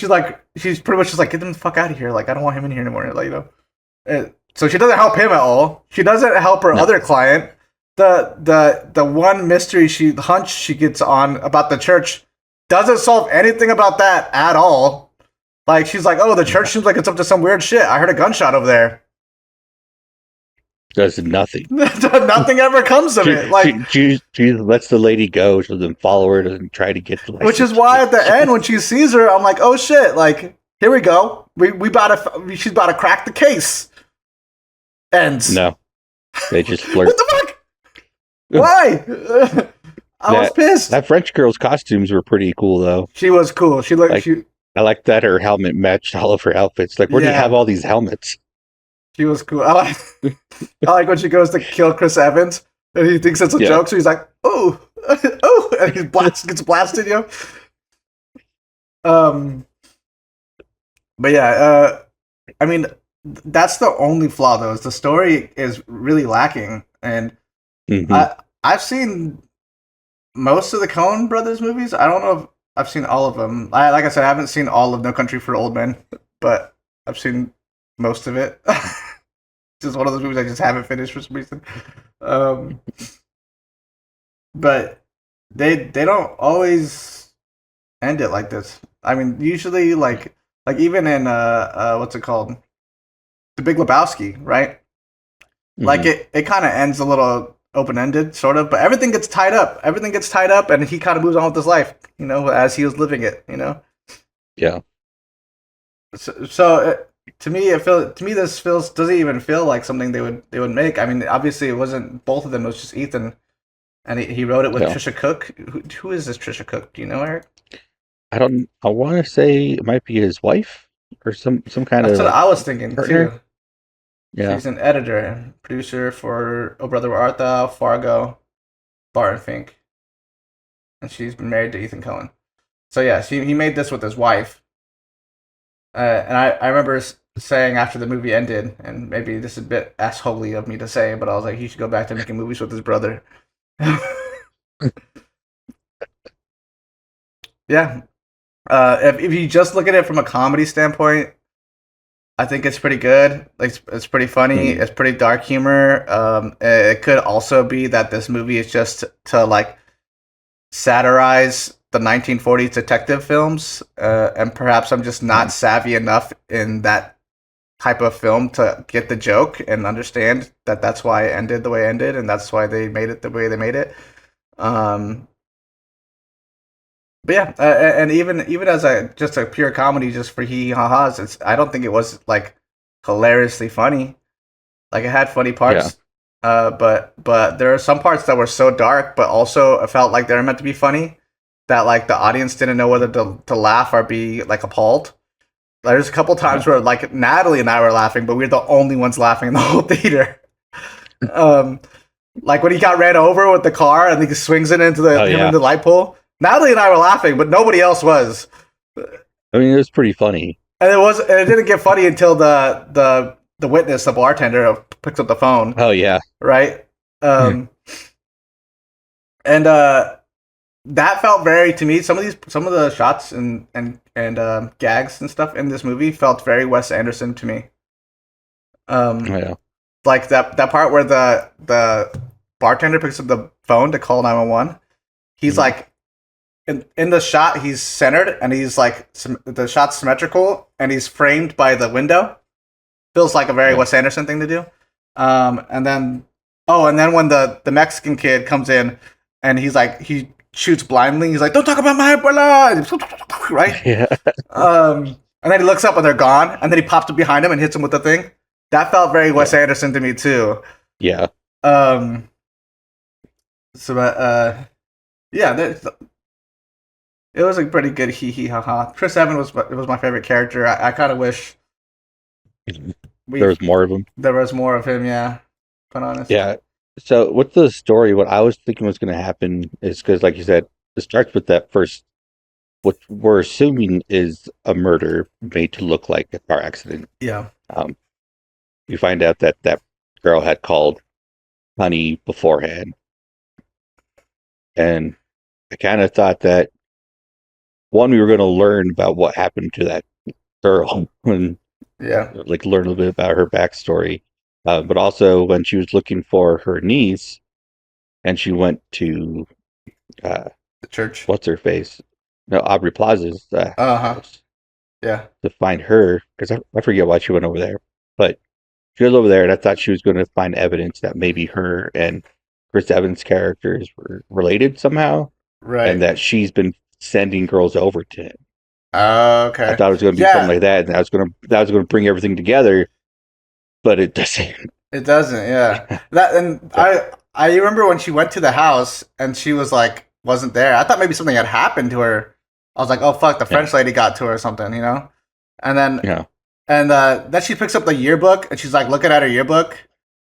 she's pretty much just like, "Get him the fuck out of here! Like, I don't want him in here anymore." Like, you know. And so she doesn't help him at all. She doesn't help her other client. The one mystery hunch she gets on about the church doesn't solve anything about that at all. Like, she's like, "Oh, the church seems like it's up to some weird shit. I heard a gunshot over there." Does nothing. Nothing ever comes of it. Like, she lets the lady go. She doesn't follow her. Doesn't try to get the license. Which is why at the end, when she sees her, I'm like, "Oh shit! Like, here we go. She's about to crack the case." Ends. No, they just flirt. What the fuck? Why? I was pissed. That French girl's costumes were pretty cool, though. She was cool. She looked. I like that her helmet matched all of her outfits. Like, where do you have all these helmets? She was cool. I like when she goes to kill Chris Evans, and he thinks it's a joke, so he's like, "Oh, oh," and he gets blasted, you know. But yeah, I mean, that's the only flaw, though. Is the story is really lacking, and I've seen most of the Coen brothers movies. I don't know if I've seen all of them. Like I said, I haven't seen all of No Country for Old Men, but I've seen most of it. It's just one of those movies I just haven't finished for some reason. But they don't always end it like this. I mean, usually like even in what's it called? The Big Lebowski, right? Like it kind of ends a little open-ended, sort of, but everything gets tied up. Everything gets tied up, and he kind of moves on with his life, you know, as he was living it, you know. Yeah. So to me, this doesn't even feel like something they would make. I mean, obviously, it wasn't both of them. It was just Ethen, and he wrote it with Tricia Cooke. Who is this Tricia Cooke? Do you know, Eric? I want to say it might be his wife or some kind That's of. what I was thinking partner. too. Yeah. She's an editor and producer for Oh Brother Where Art Thou, Fargo, Barton Fink, and she's been married to Ethan Coen. So yeah, he made this with his wife. And I remember saying after the movie ended, and maybe this is a bit assholey of me to say, but I was like, he should go back to making movies with his brother. Yeah. If you just look at it from a comedy standpoint, I think it's pretty good. Like, it's pretty funny. It's pretty dark humor. It could also be that this movie is just to like satirize the 1940s detective films, and perhaps I'm just not savvy enough in that type of film to get the joke and understand that that's why it ended the way it ended, and that's why they made it the way they made it. But yeah, and even as just a pure comedy, just for hee ha-has, I don't think it was like hilariously funny. Like, it had funny parts. But there are some parts that were so dark, but also it felt like they were meant to be funny. That like the audience didn't know whether to laugh or be like appalled. There's a couple times where like Natalie and I were laughing, but we were the only ones laughing in the whole theater. Like when he got ran over with the car and he swings it into into the light pole. Natalie and I were laughing, but nobody else was. I mean, it was pretty funny. And it didn't get funny until the witness, the bartender, picks up the phone. Oh yeah, right. And that felt very to me. Some of the shots and gags and stuff in this movie felt very Wes Anderson to me. Like that part where the bartender picks up the phone to call 911. He's like in the shot, he's centered and he's like the shot's symmetrical and he's framed by the window. Feels like a very Wes Anderson thing to do. And then when the Mexican kid comes in and he's like he shoots blindly, he's like, "Don't talk about my abuela," right? Yeah. And then he looks up and they're gone, and then he pops up behind him and hits him with the thing. That felt very Wes Anderson to me too. Yeah. It was a pretty good hee hee ha ha. Chris Evans was my favorite character. I kind of wish there was more of him. There was more of him, yeah. Quite honest. Yeah. So what's the story? What I was thinking was going to happen is because, like you said, it starts with that first. What we're assuming is a murder made to look like a car accident. Yeah. You find out that that girl had called Honey beforehand, and I kind of thought that one, we were going to learn about what happened to that girl and like learn a little bit about her backstory. But also when she was looking for her niece and she went to the church. What's her face? No, Aubrey Plaza's house. Yeah. To find her, because I forget why she went over there. But she was over there and I thought she was going to find evidence that maybe her and Chris Evans' characters were related somehow. Right. And that she's been sending girls over to him. Okay. I thought it was going to be something like that, and that was going to bring everything together, but it doesn't. It doesn't, yeah. I remember when she went to the house and she was like wasn't there. I thought maybe something had happened to her. I was like, oh fuck, the French lady got to her or something, you know. And then then she picks up the yearbook and she's like looking at her yearbook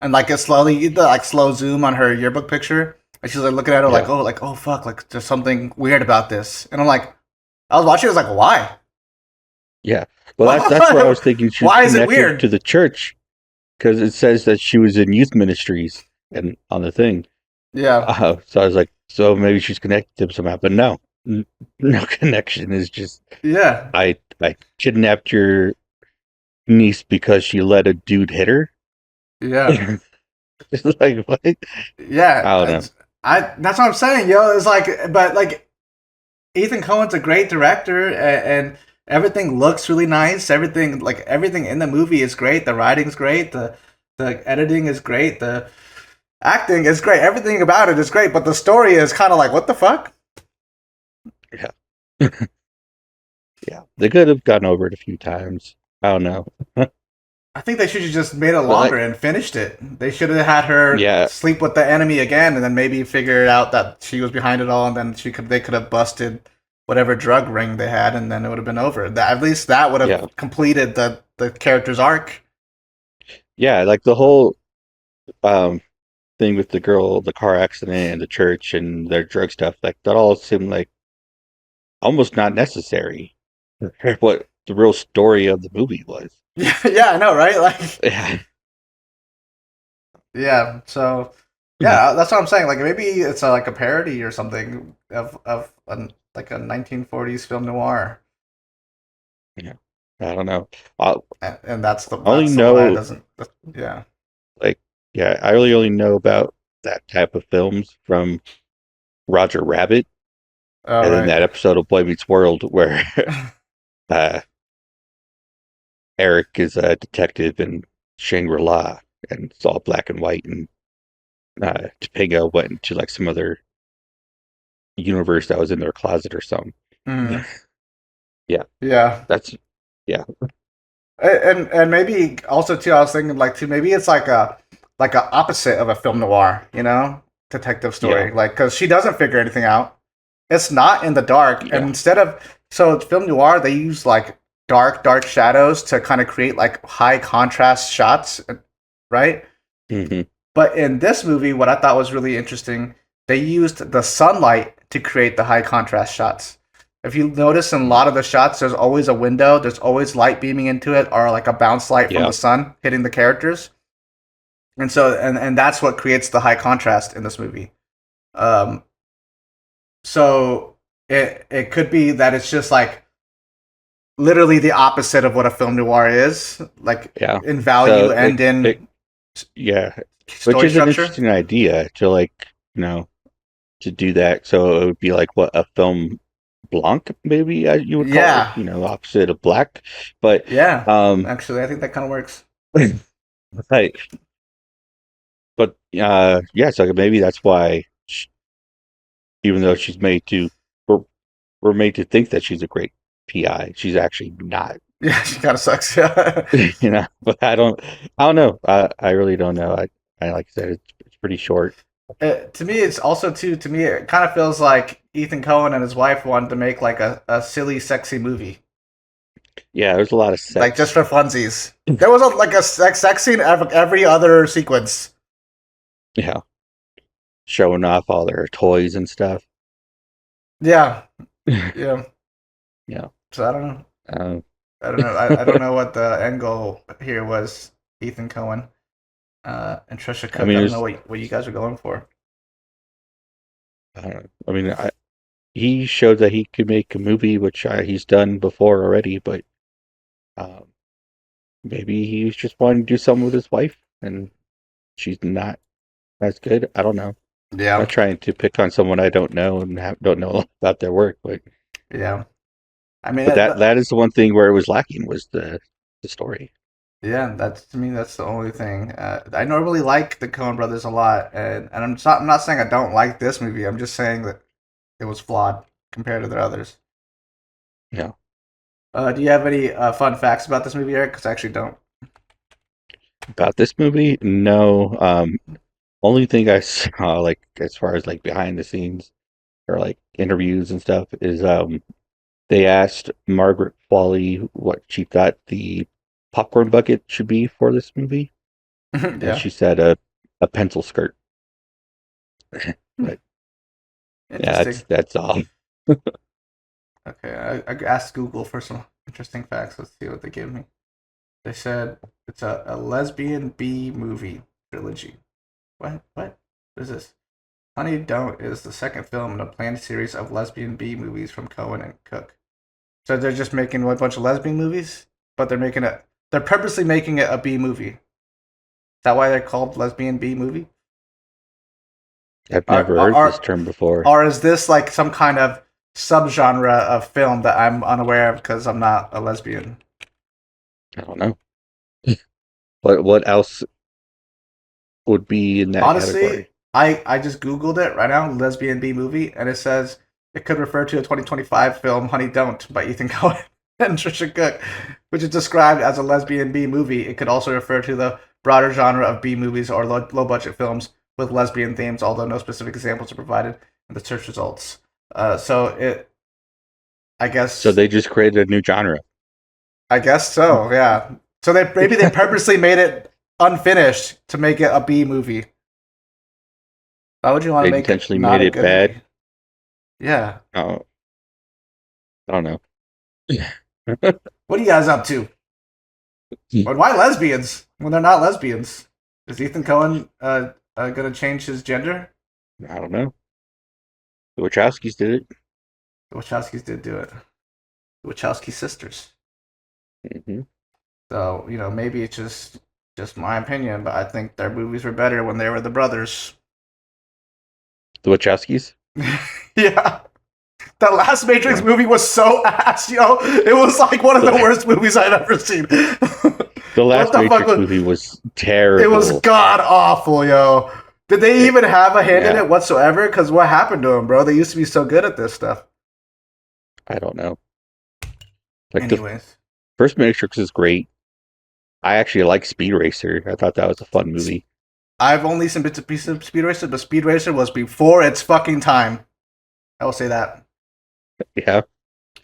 and like it slowly slow zoom on her yearbook picture. And she's like looking at her like oh fuck, like there's something weird about this. And I'm like, I was watching, I was like, why? Yeah. Well, that's what I was thinking. She was why is it weird? To the church, because it says that she was in youth ministries and on the thing. Yeah. So I was like, so maybe she's connected to him somehow, but no connection. Is just I kidnapped your niece because she let a dude hit her. Yeah. It's like what? Yeah. I don't know. That's what I'm saying, yo. It's like, but like, Ethan Coen's a great director, and everything looks really nice. Everything in the movie is great. The writing's great. The editing is great. The acting is great. Everything about it is great. But the story is kind of like, what the fuck? Yeah. Yeah. They could have gotten over it a few times. I don't know. I think they should have just made it longer and finished it. They should have had her sleep with the enemy again, and then maybe figure out that she was behind it all, and then they could have busted whatever drug ring they had, and then it would have been over. At least that would have completed the character's arc. Yeah, like the whole thing with the girl, the car accident, and the church, and their drug stuff, like that all seemed like almost not necessary. What the real story of the movie was. Yeah, I know, right? Like, yeah. So, that's what I'm saying. Like, maybe it's like a parody or something of like a 1940s film noir. Yeah, I don't know. And that's the only know. I really only know about that type of films from Roger Rabbit, and then that episode of Boy Meets World where Eric is a detective in Shangri-La, and it's all black and white, and Topanga went into like some other universe that was in their closet or something. Yeah. That's and maybe also too, I was thinking like too, maybe it's like like an opposite of a film noir, detective story. Like, because she doesn't figure anything out. It's not in the dark, and instead of film noir, they use like dark shadows to kind of create like high contrast shots, right? Mm-hmm. But in this movie, what I thought was really interesting, they used the sunlight to create the high contrast shots. If you notice in a lot of the shots, there's always a window, there's always light beaming into it, or like a bounce light from the sun hitting the characters. And so, and that's what creates the high contrast in this movie. So it could be that it's just like literally the opposite of what a film noir is, like in value and in which is an interesting idea to like to do that. So it would be like what a film blanc, maybe you would call it, opposite of black. But actually, I think that kind of works. Right. But so maybe that's why, even though she's we're made to think that she's a great PI, she's actually not. Yeah, she kind of sucks. Yeah. But I don't know. I really don't know. I like I said, it's pretty short. To me, it's also to me, it kind of feels like Ethan Coen and his wife wanted to make like a silly, sexy movie. Yeah, there's a lot of sex. Like just for funsies. There was a sex scene every other sequence. Yeah. Showing off all their toys and stuff. Yeah. Yeah. Yeah. So I don't know. I don't know. I don't know what the end goal here was, Ethan Coen and Tricia Cooke. I don't know what you guys are going for. He showed that he could make a movie, which he's done before already, but maybe he was just wanting to do something with his wife, and she's not as good. I don't know. Yeah. I'm not trying to pick on someone I don't know and don't know a lot about their work, but yeah. But that is the one thing where it was lacking, was the story. Yeah, to me that's the only thing. I normally like the Coen brothers a lot, and I'm not saying I don't like this movie. I'm just saying that it was flawed compared to their others. Yeah. Do you have any fun facts about this movie, Eric? Because I actually don't. About this movie, no. Only thing I saw, like as far as like behind the scenes or like interviews and stuff, is they asked Margaret Qualley what she thought the popcorn bucket should be for this movie. And she said a pencil skirt. But that's all. Okay, I asked Google for some interesting facts. Let's see what they give me. They said it's a lesbian B movie trilogy. What is this? Honey Don't is the second film in a planned series of lesbian B movies from Coen and Cooke. So they're just making a bunch of lesbian movies, but they're purposely making it a B movie. Is that why they're called lesbian B movie? I've never heard this term before. Or is this like some kind of subgenre of film that I'm unaware of because I'm not a lesbian? I don't know. What else would be in that category? I just Googled it right now, lesbian B movie, and it says it could refer to a 2025 film, Honey Don't, by Ethan Coen and Tricia Cooke, which is described as a lesbian B movie. It could also refer to the broader genre of B movies or low-budget films with lesbian themes, although no specific examples are provided in the search results. I guess... So they just created a new genre. I guess so, yeah. So maybe they purposely made it unfinished to make it a B movie. Why would you want to make it intentionally made it bad? Movie? Yeah. Oh, I don't know. What are you guys up to? Why lesbians when they're not lesbians? Is Ethan Coen gonna change his gender? I don't know. The Wachowskis did it. The Wachowskis did do it. The Wachowski sisters. Mm-hmm. So maybe it's just my opinion, but I think their movies were better when they were the brothers. The Wachowskis? Yeah. That last Matrix movie was so ass, yo. It was like one of the worst movies I've ever seen. The last Matrix movie was terrible. It was god awful, yo. Did they even have a hand in it whatsoever? Because what happened to them, bro? They used to be so good at this stuff. I don't know. Like anyways. The first Matrix is great. I actually like Speed Racer. I thought that was a fun movie. I've only seen bits and pieces of Speed Racer, but Speed Racer was before its fucking time. I will say that. Yeah.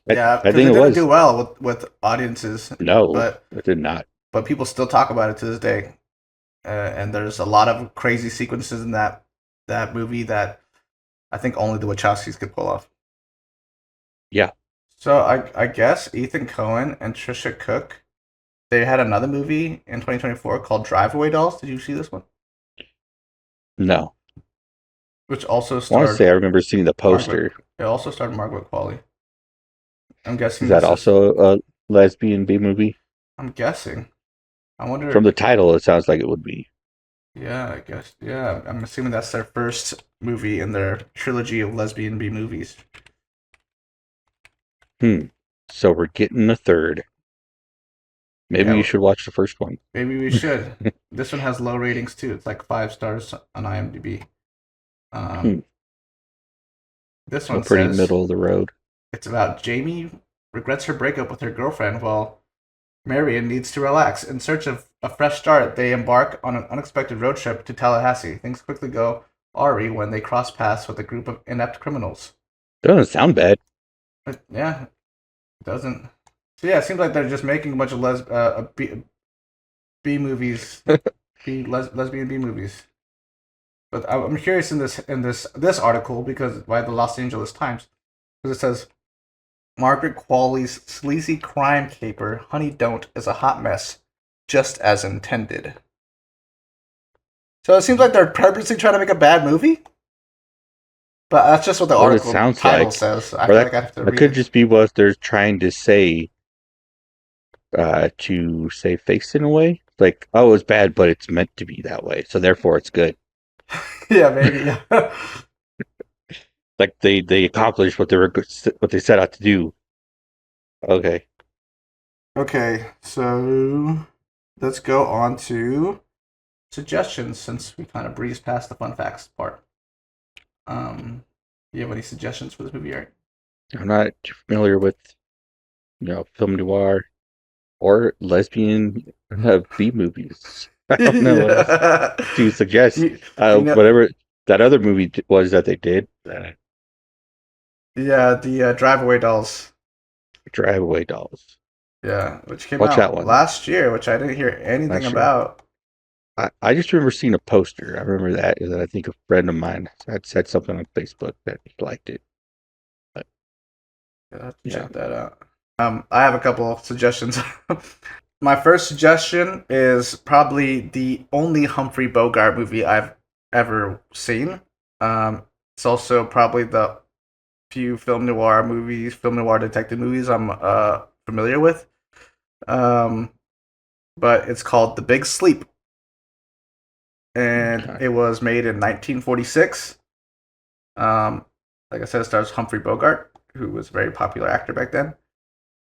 Yeah, I because think it it didn't was. do well with audiences. No, but it did not. but people still talk about it to this day. And there's a lot of crazy sequences in that movie that I think only the Wachowskis could pull off. Yeah. So I guess Ethan Coen and Tricia Cooke, they had another movie in 2024 called Drive-Away Dolls. Did you see this one? No. Which also I want to starred say I remember seeing the poster. It also starred Margaret Qualley. I'm guessing Is that also a lesbian B movie? I'm guessing. I wonder. From the title, it sounds like it would be. Yeah, I guess. Yeah, I'm assuming that's their first movie in their trilogy of lesbian B movies. So we're getting a third. Maybe you should watch the first one. Maybe we should. This one has low ratings too. It's like 5 stars on IMDb. This one pretty says middle of the road. It's about Jamie regrets her breakup with her girlfriend while Marion needs to relax. In search of a fresh start, they embark on an unexpected road trip to Tallahassee. Things quickly go awry when they cross paths with a group of inept criminals. Doesn't sound bad. Yeah, it doesn't. So yeah, it seems like they're just making a bunch of B movies, lesbian B movies. But I'm curious in this article because by the Los Angeles Times, because it says Margaret Qualley's sleazy crime caper Honey Don't is a hot mess, just as intended. So it seems like they're purposely trying to make a bad movie. But that's just what the article title says. I feel like I have to read it. It could just be what they're trying to say. To save face in a way, like, oh, it's bad, but it's meant to be that way, so therefore it's good. Yeah, maybe. Yeah. Like they accomplished what they set out to do. Okay. Okay, so let's go on to suggestions since we kind of breezed past the fun facts part. You have any suggestions for this movie, Eric? I'm not too familiar with, film noir or lesbian B movies. I don't know what to suggest. Whatever that other movie was that they did. Yeah, the Drive-Away Dolls. Drive-Away Dolls. Yeah, which came out last year, which I didn't hear anything about. I just remember seeing a poster. I remember that I think a friend of mine had said something on Facebook that he liked it. But, check that out. I have a couple of suggestions. My first suggestion is probably the only Humphrey Bogart movie I've ever seen. It's also probably the few film noir detective movies I'm familiar with. But it's called The Big Sleep. And it was made in 1946. Like I said, it stars Humphrey Bogart, who was a very popular actor back then.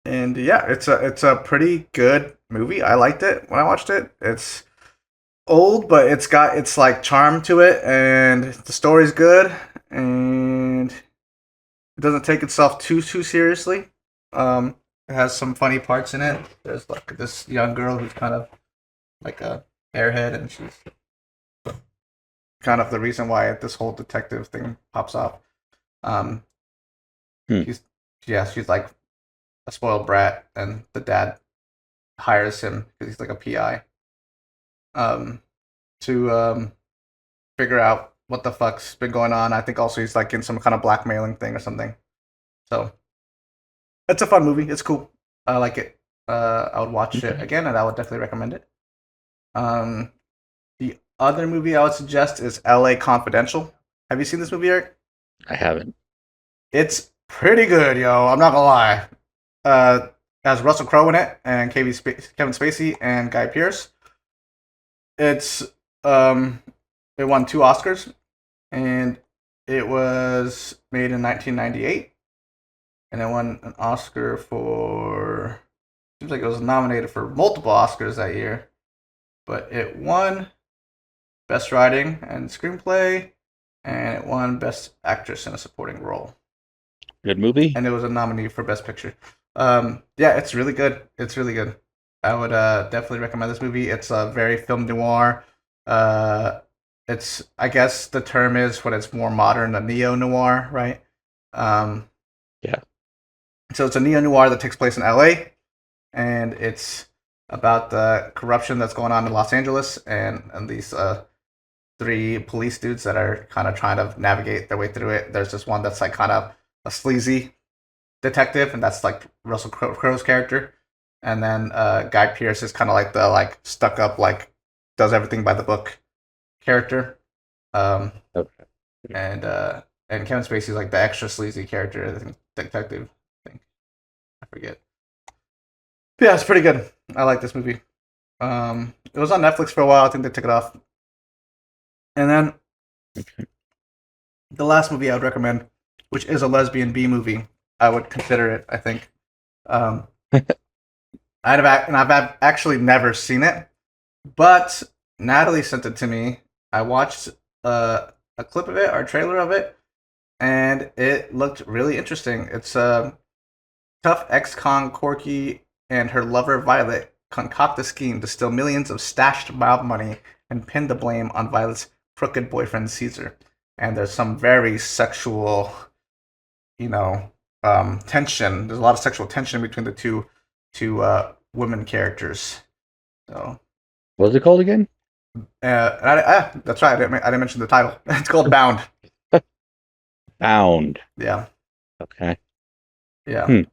And yeah, it's a pretty good movie. I liked it when I watched it. It's old, but it's got its like charm to it, and the story's good, and it doesn't take itself too seriously. It has some funny parts in it. There's like this young girl who's kind of like a airhead, and she's kind of the reason why this whole detective thing pops off. She's like a spoiled brat, and the dad hires him because he's like a PI to figure out what the fuck's been going on. I think also he's like in some kind of blackmailing thing or something. So it's a fun movie. It's cool. I like it. I would watch it again, and I would definitely recommend it. The other movie I would suggest is L.A. Confidential. Have you seen this movie, Eric? I haven't. It's pretty good, yo. I'm not gonna lie. It has Russell Crowe in it, and Kevin Spacey and Guy Pearce. It's it won 2 Oscars, and it was made in 1998, and it won an Oscar for. Seems like it was nominated for multiple Oscars that year, but it won Best Writing and Screenplay, and it won Best Actress in a Supporting Role. Good movie. And it was a nominee for Best Picture. Yeah, it's really good. It's really good. I would definitely recommend this movie. It's a very film noir. it's, I guess the term is when it's more modern, a neo-noir, right? Yeah. So it's a neo-noir that takes place in LA, and it's about the corruption that's going on in Los Angeles, and these three police dudes that are kind of trying to navigate their way through it. There's this one that's like kind of a sleazy detective, and that's like Russell Crowe's character. And then Guy Pearce is kind of like the like stuck up, like does everything by the book character. Okay. And Kevin Spacey's like the extra sleazy character, I think, detective. I forget. But yeah, it's pretty good. I like this movie. It was on Netflix for a while. I think they took it off. And then the last movie I would recommend, which is a lesbian B movie, I would consider it. I think. I've actually never seen it, but Natalie sent it to me. I watched a clip of it or a trailer of it, and it looked really interesting. It's tough ex-con Corky and her lover Violet concoct a scheme to steal millions of stashed mob money and pin the blame on Violet's crooked boyfriend Caesar. And there's some very sexual, tension. There's a lot of sexual tension between the two women characters. So, What's it called again? that's right. I didn't mention the title. It's called Bound. Bound. Yeah. Okay. Yeah.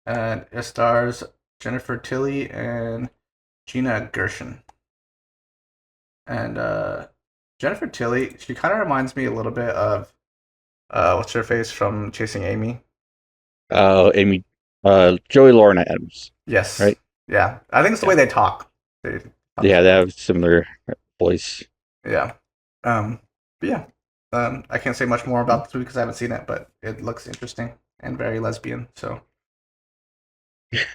And it stars Jennifer Tilly and Gina Gershon. And Jennifer Tilly, she kind of reminds me a little bit of what's her face from Chasing Amy. Amy, Joey Lauren Adams. Yes. Right. Yeah, I think it's the way they talk. Yeah, they have similar voice. Yeah. But yeah. I can't say much more about this movie because I haven't seen it, but it looks interesting and very lesbian. So maybe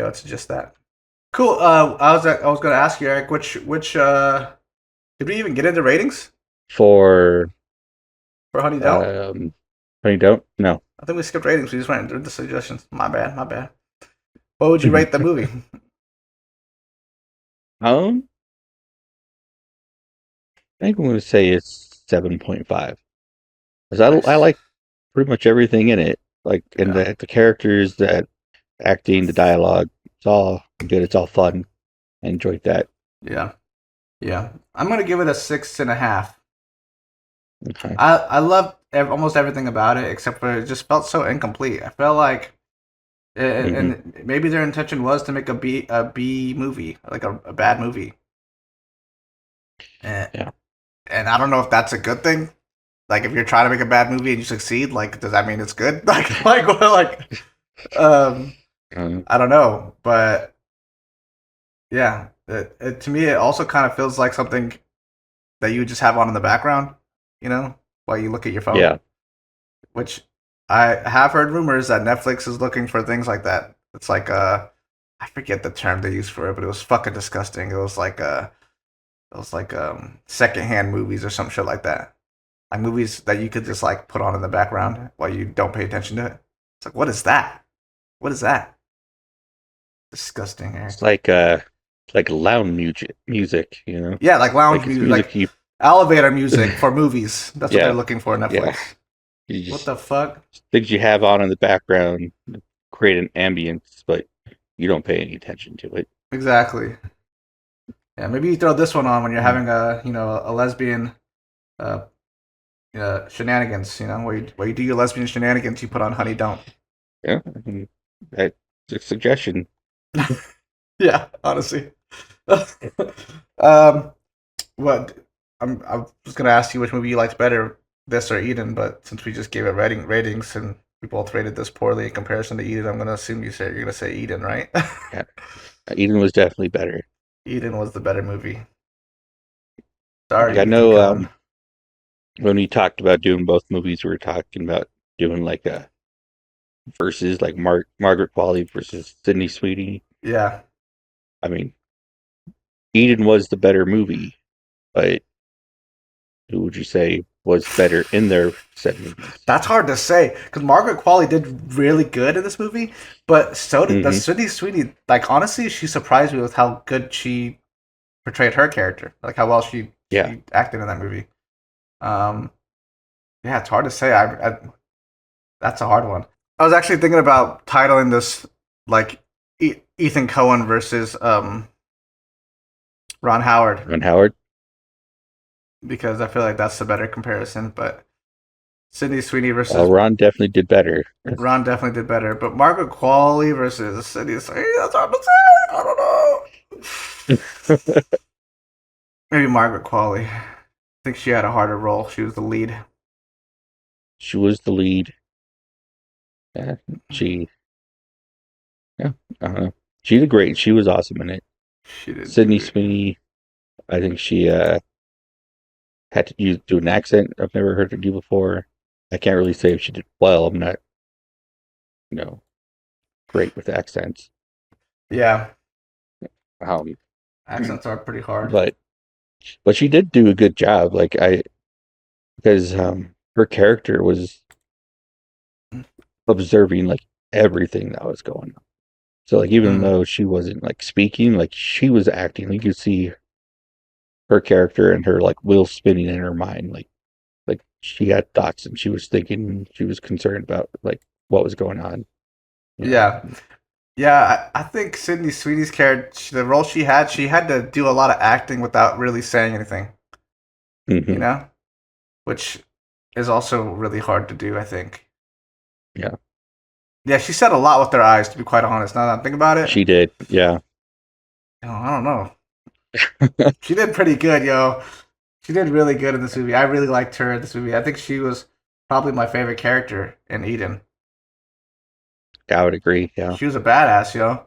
I'll suggest that. Cool. I was going to ask you, Eric, which did we even get into ratings For Honey Don't? Honey Don't? No. I think we skipped ratings. We just went through the suggestions. My bad. What would you rate the movie? I think I'm going to say it's 7.5. Because I like pretty much everything in it. Like, and the characters, the acting, the dialogue, it's all good. It's all fun. I enjoyed that. Yeah. I'm going to give it a 6.5. Okay. I loved almost everything about it, except for it just felt so incomplete. I felt like, and maybe their intention was to make a B movie, like a bad movie. And I don't know if that's a good thing. Like, if you're trying to make a bad movie and you succeed, like, does that mean it's good? I don't know, but yeah, to me, it also kind of feels like something that you would just have on in the background, while you look at your phone. Yeah. Which I have heard rumors that Netflix is looking for things like that. It's like I forget the term they used for it, but it was fucking disgusting. It was like secondhand movies or some shit like that. Like movies that you could just like put on in the background while you don't pay attention to it. It's like, what is that? What is that? Disgusting. Eric. It's like lounge music, Yeah, like lounge music, like elevator music for movies. That's what they're looking for, Netflix. Yeah. What the fuck? Things you have on in the background create an ambience, but you don't pay any attention to it. Exactly. Yeah, maybe you throw this one on when you're having a lesbian shenanigans, where you do your lesbian shenanigans, you put on Honey Don't. Yeah, that's a suggestion. Yeah, honestly. What I was gonna ask you which movie you liked better, this or Eden, but since we just gave it ratings and we both rated this poorly in comparison to Eden, I'm gonna assume you're gonna say Eden, right? Yeah, Eden was definitely better. Eden was the better movie. Sorry, I know. When we talked about doing both movies, we were talking about doing like a versus, like Margaret Qualley versus Sydney Sweeney. Yeah. I mean, Eden was the better movie, but who would you say was better in their said movies? That's hard to say because Margaret Qualley did really good in this movie, but so did the Sydney Sweeney. Like, honestly, she surprised me with how good she portrayed her character, like how well she Yeah. acted in that movie. Yeah, it's hard to say. That's a hard one. I was actually thinking about titling this like Ethan Coen versus Ron Howard, Ron Howard. because I feel like that's the better comparison. But Sydney Sweeney versus Ron definitely did better. Ron definitely did better. But Margaret Qualley versus Sydney Sweeney, that's hard to say. I don't know. Maybe Margaret Qualley. I think she had a harder role. She was the lead. She was the lead. Yeah, yeah, I don't know. She did great. She was awesome in it. She did. Sydney Sweeney, I think she had to do an accent I've never heard her do before. I can't really say if she did well. I'm not, great with accents. Yeah. Um, Accents are pretty hard. but she did do a good job. Because her character was observing like everything that was going on. So like even though she wasn't like speaking, like she was acting. You could see her character and her like wheels spinning in her mind. Like she had thoughts and she was thinking. She was concerned about like what was going on. Yeah. Yeah, I think Sydney Sweeney's character, the role she had to do a lot of acting without really saying anything. Mm-hmm. Which is also really hard to do, I think. Yeah. Yeah, she said a lot with her eyes, to be quite honest. Now that I think about it. She did, yeah. I don't know. She did pretty good, yo. She did really good in this movie. I really liked her in this movie. I think she was probably my favorite character in Ethen. Yeah, I would agree, yeah. She was a badass, yo.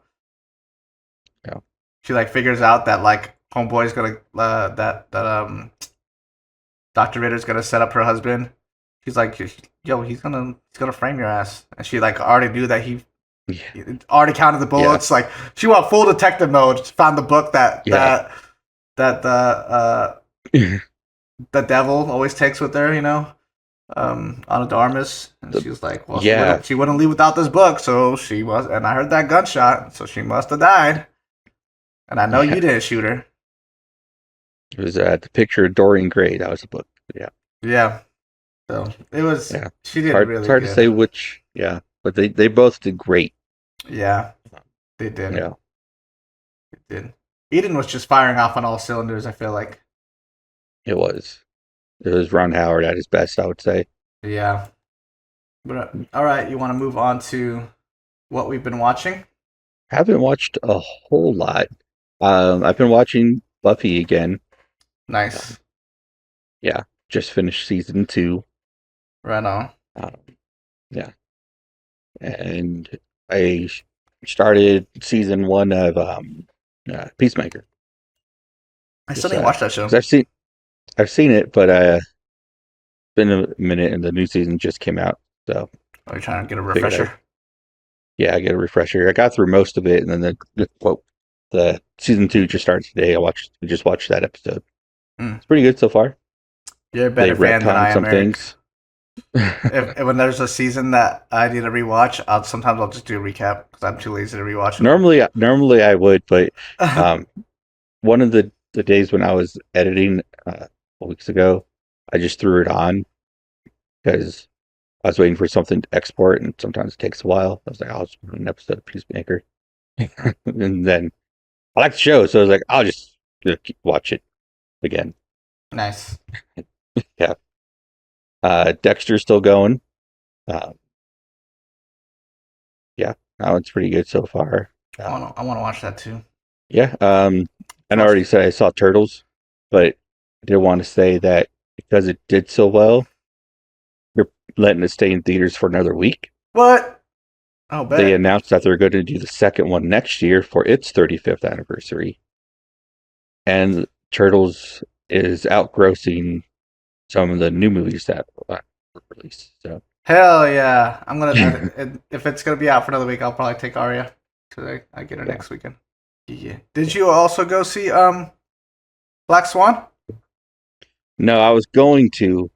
Yeah. She like figures out that like homeboy's gonna that Dr. Ritter's gonna set up her husband. She's like, yo, he's gonna frame your ass. And she like already knew that he already counted the bullets. Yeah. Like she went full detective mode. She found the book that the the devil always takes with her, on Armas. And she was like, well, she wouldn't leave without this book, so she was. And I heard that gunshot, so she must have died. And I know you didn't shoot her. It was the picture of Dorian Gray. That was the book. Yeah. Yeah. So it was. Yeah. She did really. It's hard to say which. Yeah, but they both did great. Yeah, they did. Yeah, they did. Ethen was just firing off on all cylinders. I feel like it was Ron Howard at his best, I would say. Yeah. But all right, you want to move on to what we've been watching? I haven't watched a whole lot. I've been watching Buffy again. Nice. Yeah, just finished season 2. Right on. Yeah, and I started season 1 of Peacemaker. I still didn't watch that show. I've seen it, but it's been a minute, and the new season just came out. So you're trying to get a refresher. Yeah, I get a refresher. I got through most of it, and then the season 2 just started today. We just watched that episode. It's pretty good so far. You're a better fan than I am, Eric. Things. if when there's a season that I need to rewatch, sometimes I'll just do a recap because I'm too lazy to rewatch it. Normally I would, but one of the days when I was editing a couple weeks ago, I just threw it on because I was waiting for something to export, and sometimes it takes a while. I was like, I'll just put an episode of Peacemaker, and then I like the show, so I was like, I'll just watch it again. Nice. Yeah. Dexter's still going. Yeah, now it's pretty good so far. I want to watch that too. Yeah. And I already said I saw Turtles, but I did want to say that because it did so well, they're letting it stay in theaters for another week. What? Oh, bet. They announced that they're going to do the second one next year for its 35th anniversary. And Turtles is outgrossing some of the new movies that were released. So hell yeah, I'm gonna. If it's gonna be out for another week, I'll probably take Arya because I get her next weekend. Yeah. Did you also go see Black Swan? No, I was going to.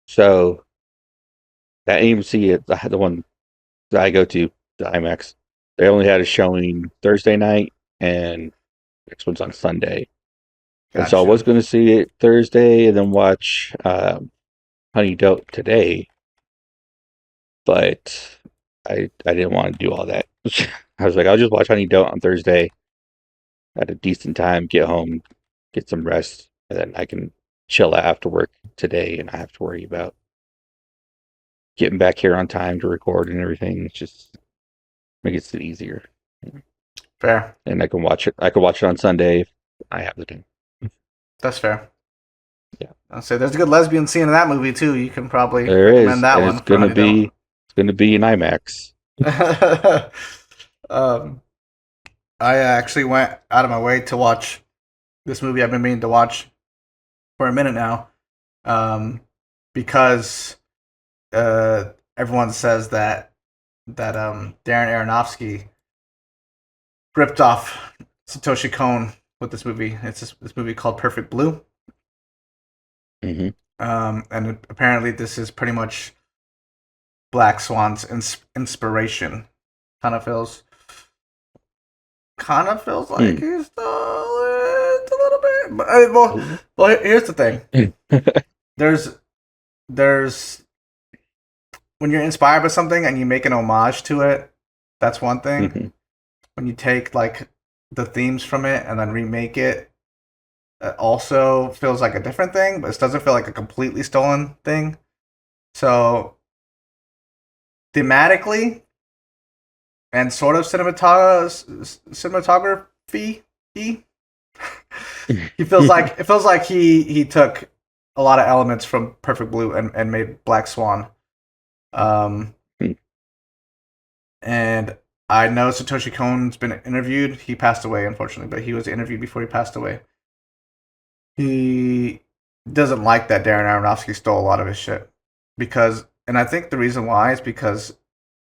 So that AMC, the one that I go to, the IMAX, they only had a showing Thursday night and Next one's on Sunday. And so I Gotcha. was going to see it Thursday and then watch Honey Dote today, but I didn't want to do all that. I was like, I'll just watch Honey Dote on Thursday at a decent time, get home, get some rest, and then I can chill out after work today and I have to worry about getting back here on time to record and everything. It's just makes it easier. Fair. And I can watch it. I can watch it on Sunday if I have the time. That's fair. Yeah. I'll say there's a good lesbian scene in that movie too. You can probably There recommend is, that and one. it's gonna be in IMAX. I actually went out of my way to watch this movie I've been meaning to watch for a minute now, because everyone says that Darren Aronofsky ripped off Satoshi Kon with this movie. It's this movie called Perfect Blue. Mm-hmm. And apparently this is pretty much Black Swan's inspiration. Kind of feels like he stole it a little bit. But well, here's the thing. There's when you're inspired by something and you make an homage to it, that's one thing. Mm-hmm. When you take like the themes from it and then remake it, it also feels like a different thing, but it doesn't feel like a completely stolen thing. So thematically and sort of cinematography, it feels like he took a lot of elements from Perfect Blue and made Black Swan. And I know Satoshi Kon's been interviewed. He passed away, unfortunately, but he was interviewed before he passed away. He doesn't like that Darren Aronofsky stole a lot of his shit. And I think the reason why is because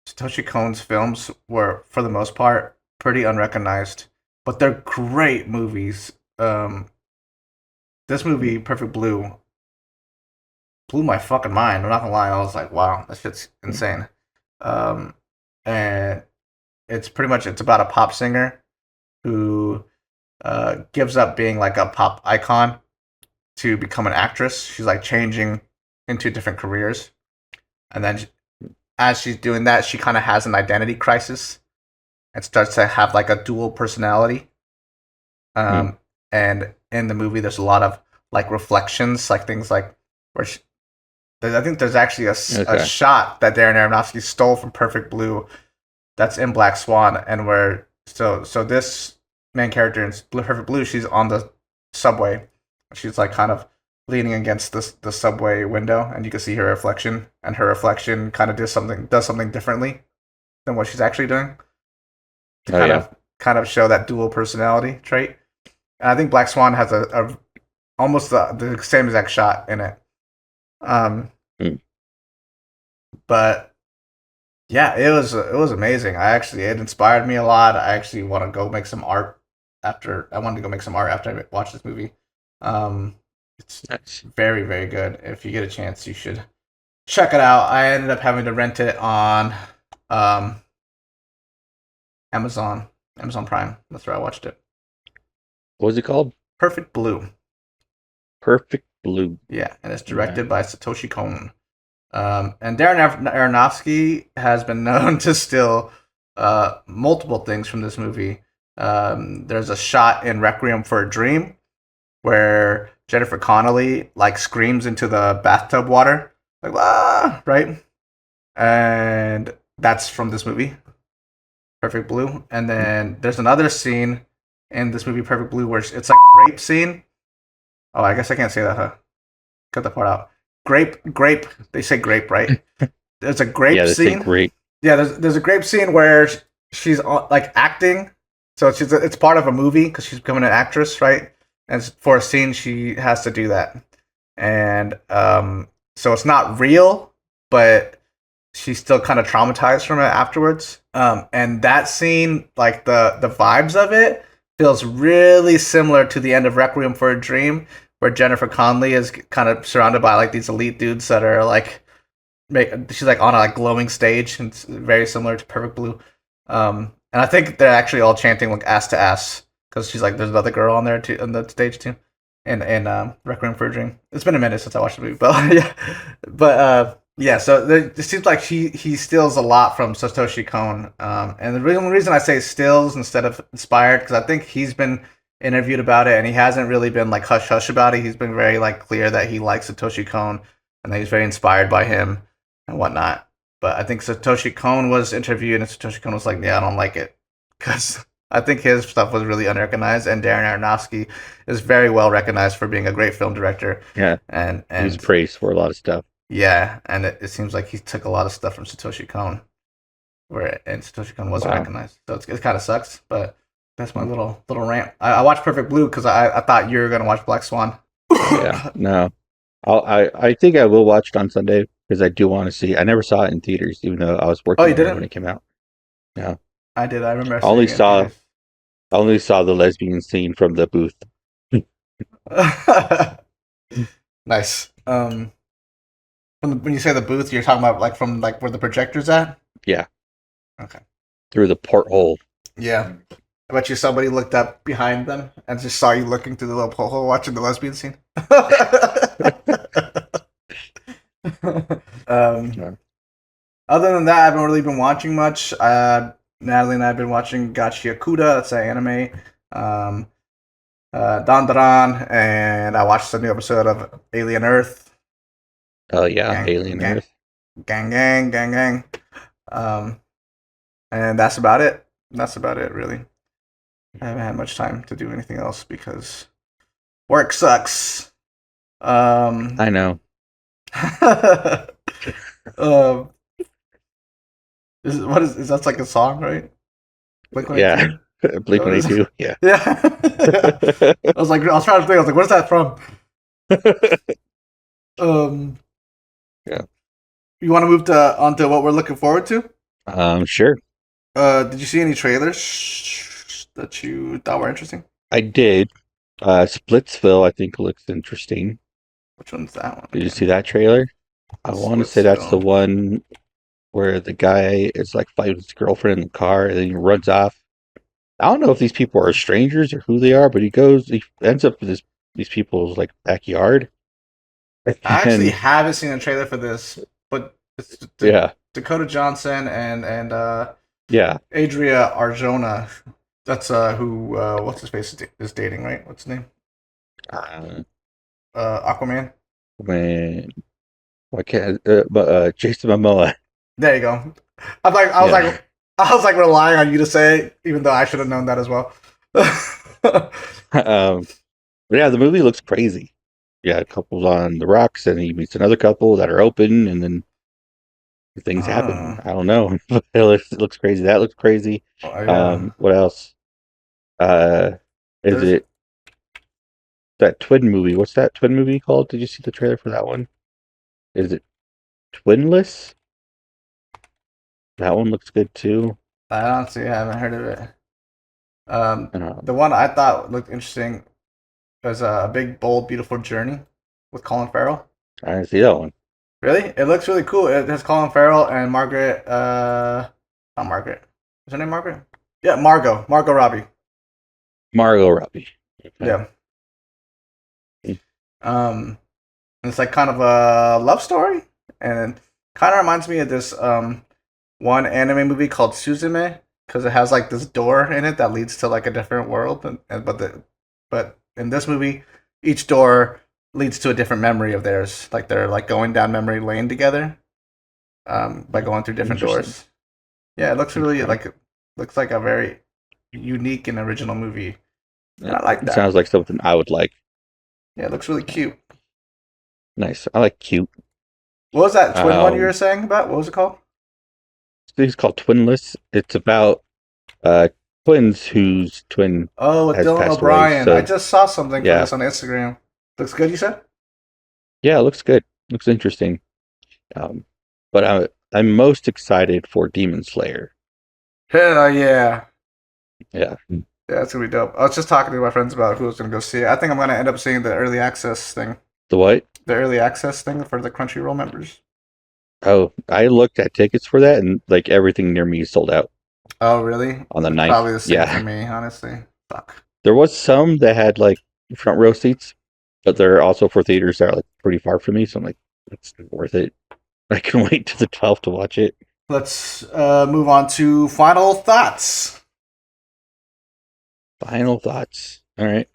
Satoshi Kon's films were, for the most part, pretty unrecognized. But they're great movies. This movie, Perfect Blue, blew my fucking mind. I'm not gonna lie. I was like, wow, that shit's insane. And it's about a pop singer who gives up being like a pop icon to become an actress. She's like changing into different careers. And then as she's doing that, she kind of has an identity crisis and starts to have like a dual personality. And in the movie, there's a lot of like reflections, like things like where I think there's actually a shot that Darren Aronofsky stole from Perfect Blue that's in Black Swan, and where so this main character in Perfect Blue, she's on the subway. She's like kind of leaning against the subway window, and you can see her reflection, and her reflection kind of does something differently than what she's actually doing to kind of show that dual personality trait. And I think Black Swan has a almost the same exact shot in it. But yeah, it was amazing. It inspired me a lot. I actually want to go make some art after I watched this movie. It's very, very good. If you get a chance, you should check it out. I ended up having to rent it on Amazon Prime. That's where I watched it. What was it called? Perfect Blue. Perfect Blue. Yeah, and it's directed by Satoshi Kon. And Darren Aronofsky has been known to steal multiple things from this movie. There's a shot in Requiem for a Dream where Jennifer Connelly like screams into the bathtub water, like ah, right? And that's from this movie, Perfect Blue. And then there's another scene in this movie, Perfect Blue, where it's like a rape scene. Oh, I guess I can't say that, huh? Cut that part out. Grape. They say grape, right? There's a grape scene. Yeah, they say grape. Yeah, there's a grape scene where she's like acting. So it's part of a movie because she's becoming an actress, right? And for a scene, she has to do that. And so it's not real, but she's still kind of traumatized from it afterwards. And that scene, like the vibes of it, feels really similar to the end of Requiem for a Dream, where Jennifer Connelly is kind of surrounded by like these elite dudes that are like, she's like on a like glowing stage, and it's very similar to Perfect Blue. And I think they're actually all chanting like ass to ass because she's like, there's another girl on there too on the stage too, and Requiem for a Dream. It's been a minute since I watched the movie, but yeah, so it seems like he steals a lot from Satoshi Kon, and the only reason I say steals instead of inspired, because I think he's been interviewed about it and he hasn't really been like hush hush about it. He's been very like clear that he likes Satoshi Kon and that he's very inspired by him and whatnot. But I think Satoshi Kon was interviewed and Satoshi Kon was like, yeah, I don't like it, because I think his stuff was really unrecognized, and Darren Aronofsky is very well recognized for being a great film director. Yeah, and he's praised for a lot of stuff. Yeah, and it seems like he took a lot of stuff from Satoshi Kon, and Satoshi Kon wasn't recognized, so it kind of sucks. But that's my little rant. I watched Perfect Blue because I thought you were gonna watch Black Swan. Yeah, no, I think I will watch it on Sunday because I do want to see. I never saw it in theaters, even though I was working when it came out. Yeah, I did. I remember. I only saw the lesbian scene from the booth. Nice. When you say the booth, you're talking about like from like where the projector's at? Yeah. Okay. Through the porthole. Yeah. I bet you somebody looked up behind them and just saw you looking through the little porthole watching the lesbian scene. Other than that, I haven't really been watching much. Natalie and I have been watching Gachi Akuda, that's an anime. Dandaran, and I watched a new episode of Alien Earth. Oh yeah, Alien Earth. Gang. And that's about it. Really. I haven't had much time to do anything else because work sucks. I know. Is that like a song, right? Yeah. Blink-182. Yeah. Yeah. I was trying to think. I was like, where's that from? Yeah. You want to move onto what we're looking forward to? Sure. Did you see any trailers that you thought were interesting? I did. Splitsville, I think, looks interesting. Which one's that one? Did you see that trailer? I want to say that's the one where the guy is like fighting his girlfriend in the car and then he runs off. I don't know if these people are strangers or who they are, but he ends up with these people's like backyard. I actually haven't seen a trailer for this, but it's Dakota Johnson and Adria Arjona. That's who what's his face is dating, right? What's his name? Aquaman. Why can't Jason Momoa? There you go. I was like relying on you to say it, even though I should have known that as well. Yeah, the movie looks crazy. Yeah, a couple's on the rocks, and he meets another couple that are open, and then things happen. I don't know. It looks crazy. That looks crazy. Oh, yeah. What else? Is it that twin movie? What's that twin movie called? Did you see the trailer for that one? Is it Twinless? That one looks good too. I honestly haven't heard of it. The one I thought looked interesting was A Big, Bold, Beautiful Journey with Colin Farrell. I didn't see that one. Really? It looks really cool. It has Colin Farrell and Margaret. Not Margaret. Is her name Margaret? Yeah, Margot. Margot Robbie. Margot Robbie. Okay. Yeah. It's like kind of a love story, and kind of reminds me of this one anime movie called Suzume, because it has like this door in it that leads to like a different world, but in this movie, each door leads to a different memory of theirs. Like they're like going down memory lane together, by going through different doors. Yeah, it looks really looks like a very unique and original movie. Yeah, I like that. It sounds like something I would like. Yeah, it looks really cute. Nice. I like cute. What was that twin one you were saying about? What was it called? It's called Twinless. It's about twins whose twin. Oh, with Dylan O'Brien. So, I just saw something for this on Instagram. Looks good, you said? Yeah, it looks good. Looks interesting. But I'm most excited for Demon Slayer. Hell yeah. Yeah. Yeah, it's gonna be dope. I was just talking to my friends about who was gonna go see it. I think I'm gonna end up seeing the early access thing. The what? The early access thing for the Crunchyroll members. Oh, I looked at tickets for that, and like everything near me is sold out. Oh, really? On the 9th. Probably the same for me, honestly. Fuck. There was some that had like front row seats, but they're also for theaters that are like pretty far from me. So I'm like, it's not worth it. I can wait to the 12th to watch it. Let's move on to final thoughts. Final thoughts. All right.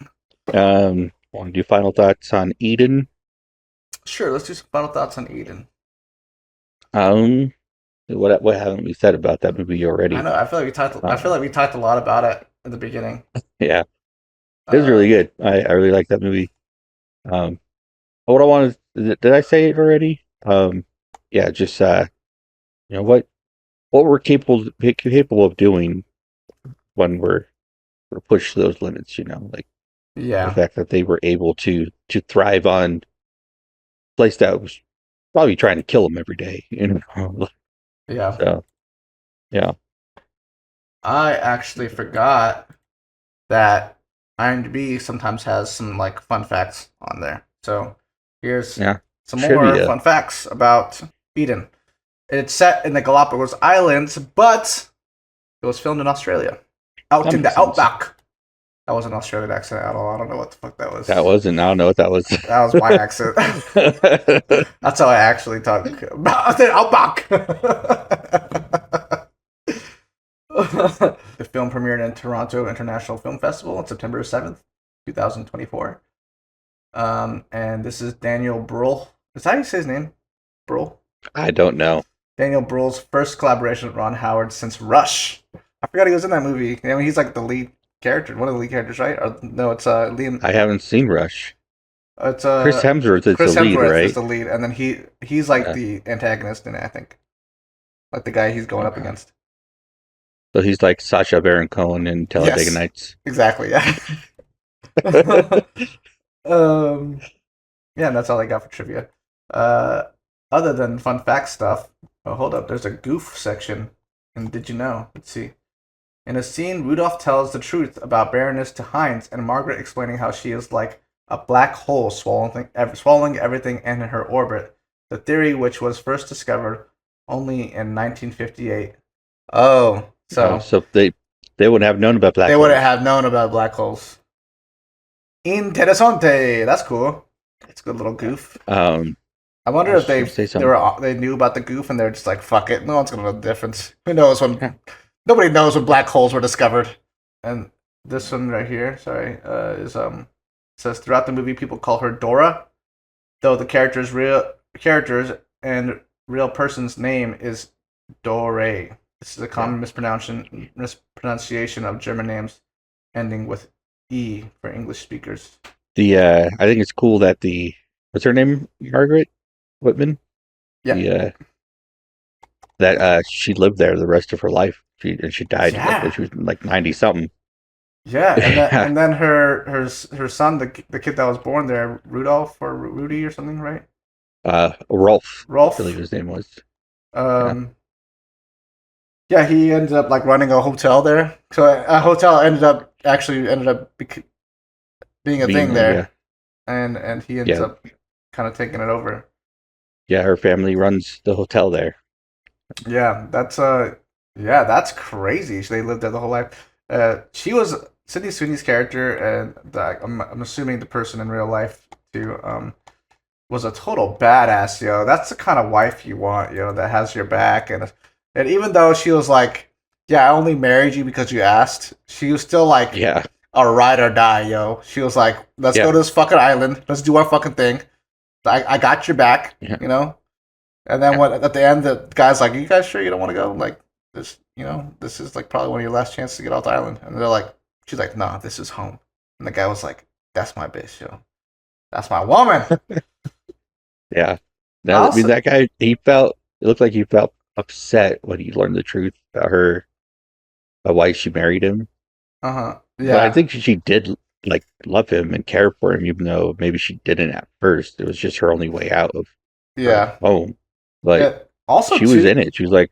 Want to do final thoughts on Eden? Sure, let's do some final thoughts on Eden. What haven't we said about that movie already? I know. I feel like we talked a lot about it in the beginning. Yeah, it was really good. I really like that movie. What I wanted, did I say it already? Yeah, just what we're capable of doing when we're pushed to those limits. Like the fact that they were able to thrive on a place that was probably trying to kill them every day. Yeah. So, yeah. I actually forgot that IMDb sometimes has some like fun facts on there. So here's some more fun facts about Eden. It's set in the Galapagos Islands, but it was filmed in Australia, out in the outback. That was an Australian accent at all. I don't know what the fuck that was. That wasn't. I don't know what that was. That was my accent. That's how I actually talk about the outback. The film premiered in Toronto International Film Festival on September 7th, 2024. And this is Daniel Bruhl. Is that how you say his name? Bruhl? I don't know. Daniel Bruhl's first collaboration with Ron Howard since Rush. I forgot he was in that movie. I mean, he's like the lead character, one of the lead characters, right? Or, no, it's Liam. I haven't seen Rush. It's Chris Hemsworth is the lead, right? Is the lead, and then he's like the antagonist in it, I think. Like the guy he's going up against. So he's like Sacha Baron Cohen in Talladega Nights. Exactly, yeah. Yeah, and that's all I got for trivia. Other than fun fact stuff, hold up, there's a goof section. And did you know? Let's see. In a scene, Rudolph tells the truth about Baroness to Heinz, and Margaret explaining how she is like a black hole swallowing everything in her orbit. The theory, which was first discovered only in 1958. Oh, so they wouldn't have known about black holes. They wouldn't have known about black holes. Interesante. That's cool. It's a good little goof. I wonder if they knew about the goof and they're just like, fuck it, no one's gonna know the difference. Who knows when? Nobody knows when black holes were discovered. And this one right here, says throughout the movie people call her Dora, though the character's and real person's name is Dore. This is a common mispronunciation of German names ending with E for English speakers. I think it's cool that what's her name? Margaret Whitman? Yeah. That she lived there the rest of her life. She died when she was like 90 something. Yeah, and then her son, the kid that was born there, Rudolph or Rudy or something, right? Rolf. Rolf, I believe his name was. Yeah, he ended up like running a hotel there. So a hotel ended up being a thing there, and he ends up kind of taking it over. Yeah, her family runs the hotel there. Yeah, that's crazy. They lived there the whole life. She was Sydney Sweeney's character, and I'm assuming the person in real life too. Was a total badass, yo. That's the kind of wife you want, that has your back, and even though she was like, yeah, I only married you because you asked, she was still like, a ride or die, yo. She was like, let's go to this fucking island, let's do our fucking thing. I got your back, And then at the end, the guy's like, "Are you guys sure you don't want to go? Like this, this is like probably one of your last chances to get off the island." And they're like, "She's like, nah, this is home." And the guy was like, "That's my bitch, yo. That's my woman." Yeah. Now, that guy, it looked like he felt upset when he learned the truth about why she married him. Yeah. But I think she did like love him and care for him, even though maybe she didn't at first. It was just her only way out of home. But also, she was in it. She was like,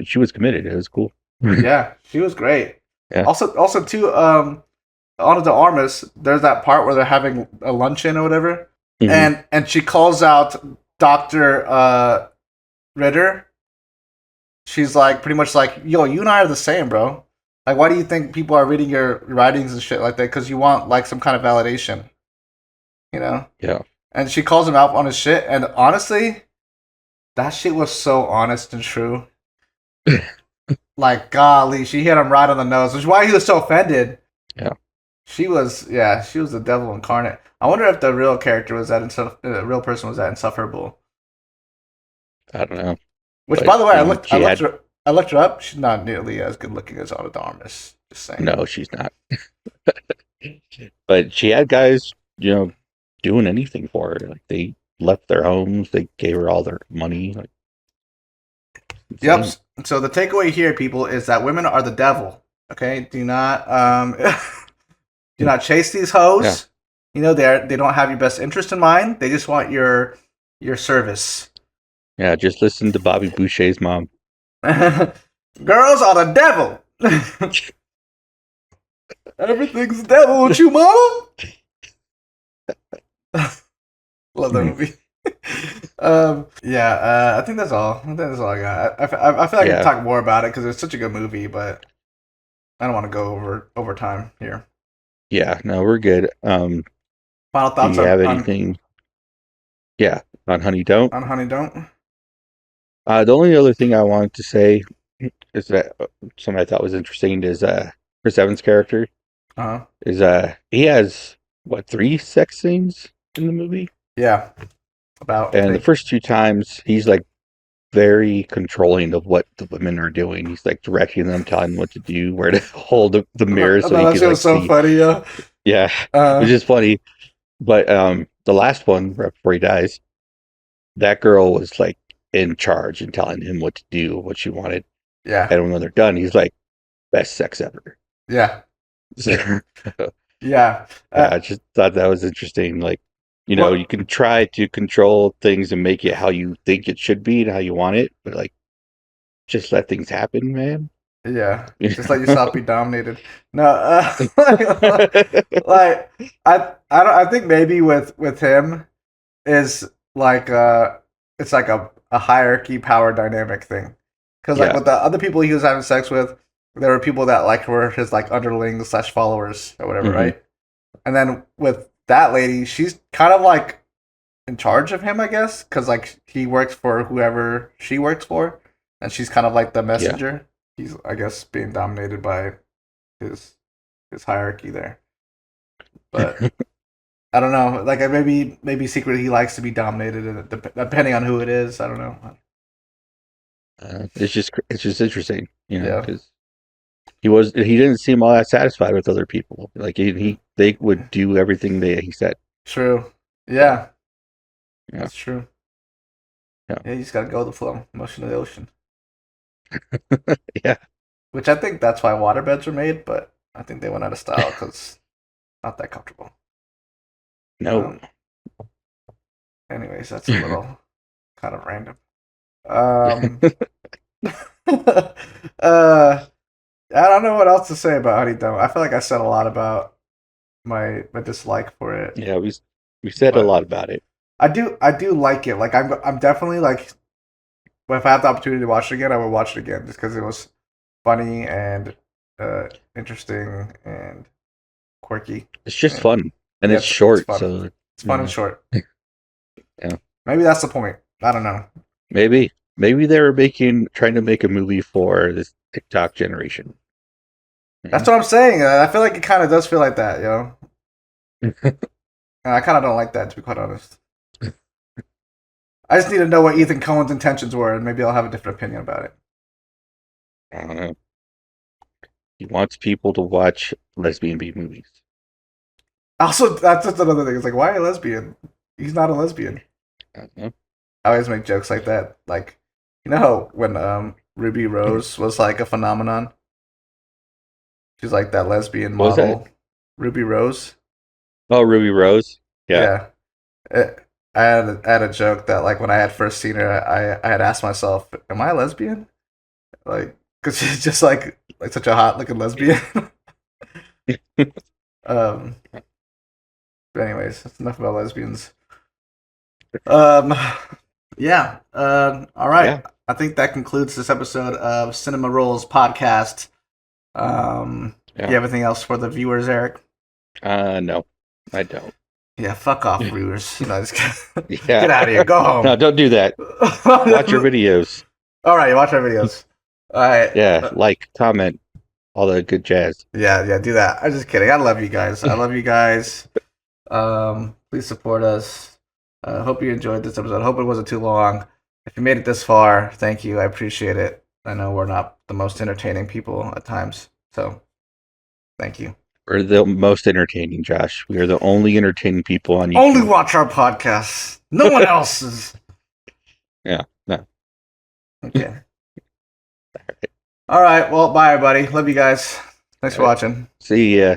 she was committed. It was cool. Yeah, she was great. Yeah. Also too, on the Armas, there's that part where they're having a luncheon or whatever, and she calls out Dr. Ritter. She's like, pretty much like, "Yo, you and I are the same, bro. Like, why do you think people are reading your writings and shit like that? Because you want like some kind of validation, you know? Yeah. And she calls him out on his shit, and honestly, that shit was so honest and true. Like, golly, she hit him right on the nose, which is why he was so offended. Yeah. She was the devil incarnate. I wonder if the real character was that the real person was that insufferable. I don't know. Which, But, by the way, you know, I looked her up. She's not nearly as good looking as Ana de Armas. Just saying. No, she's not. But she had guys, you know, doing anything for her. Like they left their homes, they gave her all their money. Like, Yep. insane. So the takeaway here, people, is that women are the devil. Okay, do not do not chase these hoes. Yeah. You know they don't have your best interest in mind. They just want your service. Yeah, just listen to Bobby Boucher's mom. Girls are the devil. Everything's the devil with you, mama. Love that movie. I think that's all. I think that's all I got. I feel like I can talk more about it because it's such a good movie, but I don't want to go over time here. Yeah, no, we're good. Final thoughts? Do you have anything? Yeah, on Honey Don't. On Honey Don't. The only other thing I wanted to say is that something I thought was interesting is Chris Evans' character. Is he has what 3 sex scenes in the movie? Yeah, and the first 2 times he's like very controlling of what the women are doing. He's like directing them, telling them what to do, where to hold the mirror. So that shit was so funny. Yeah, it was just funny. But the last one, right before he dies, that girl was like in charge and telling him what to do, what she wanted. Yeah. And when they're done, he's like, best sex ever. Yeah. Yeah. I just thought that was interesting. Like, you know, you can try to control things and make it how you think it should be and how you want it, but like, just let things happen, man. Yeah, just let yourself be dominated. No, like I think maybe with him is like it's like a hierarchy power dynamic thing, because like with the other people he was having sex with, there were people that like were his like underlings / followers or whatever, right? And then with that lady, she's kind of like in charge of him, I guess, because like he works for whoever she works for, and she's kind of like the messenger. Yeah. He's, I guess, being dominated by his hierarchy there. But I don't know. Like maybe secretly he likes to be dominated, depending on who it is. I don't know. It's just interesting, you know, because he didn't seem all that satisfied with other people. Like they would do everything he said. True. Yeah. That's true. Yeah, you just gotta go with the flow, motion of the ocean. Yeah. Which I think that's why waterbeds were made, but I think they went out of style because not that comfortable. No. Anyways, that's a little kind of random. I don't know what else to say about Honey Don't. I feel like I said a lot about my dislike for it. Yeah, we said a lot about it. I do like it. Like I'm definitely like, if I have the opportunity to watch it again, I will watch it again just because it was funny and interesting and quirky. It's just fun and it's short, so it's fun and short. Yeah, maybe that's the point. I don't know. Maybe they were trying to make a movie for this TikTok generation. That's what I'm saying. I feel like it kind of does feel like that, yo. I kind of don't like that, to be quite honest. I just need to know what Ethan Coen's intentions were, and maybe I'll have a different opinion about it. I don't know. He wants people to watch lesbian B movies. Also, that's just another thing. It's like, why a lesbian? He's not a lesbian. I don't know. I always make jokes like that. Like, you know when Ruby Rose was like a phenomenon? She's like that lesbian model. What was that? Ruby Rose. Oh, Ruby Rose? Yeah. I had a joke that like when I had first seen her, I had asked myself, "Am I a lesbian?" Like, because she's just like such a hot looking lesbian. But anyways, that's enough about lesbians. Yeah. All right. Yeah. I think that concludes this episode of Cinema Rolls podcast. You have anything else for the viewers, Eric? No, I don't. Yeah, fuck off, viewers. No, just Yeah. get out of here. Go home. No, don't do that. Watch your videos. All right, watch our videos. All right. Yeah, like, comment, all the good jazz. Yeah, do that. I'm just kidding. I love you guys. Please support us. Hope you enjoyed this episode. Hope it wasn't too long. If you made it this far, thank you. I appreciate it. I know we're not the most entertaining people at times, so thank you. We're the most entertaining, Josh. We are the only entertaining people on YouTube. Only watch our podcasts. No one else is. Yeah, no. Okay. All right. Well, bye, everybody. Love you guys. Thanks for watching. See ya.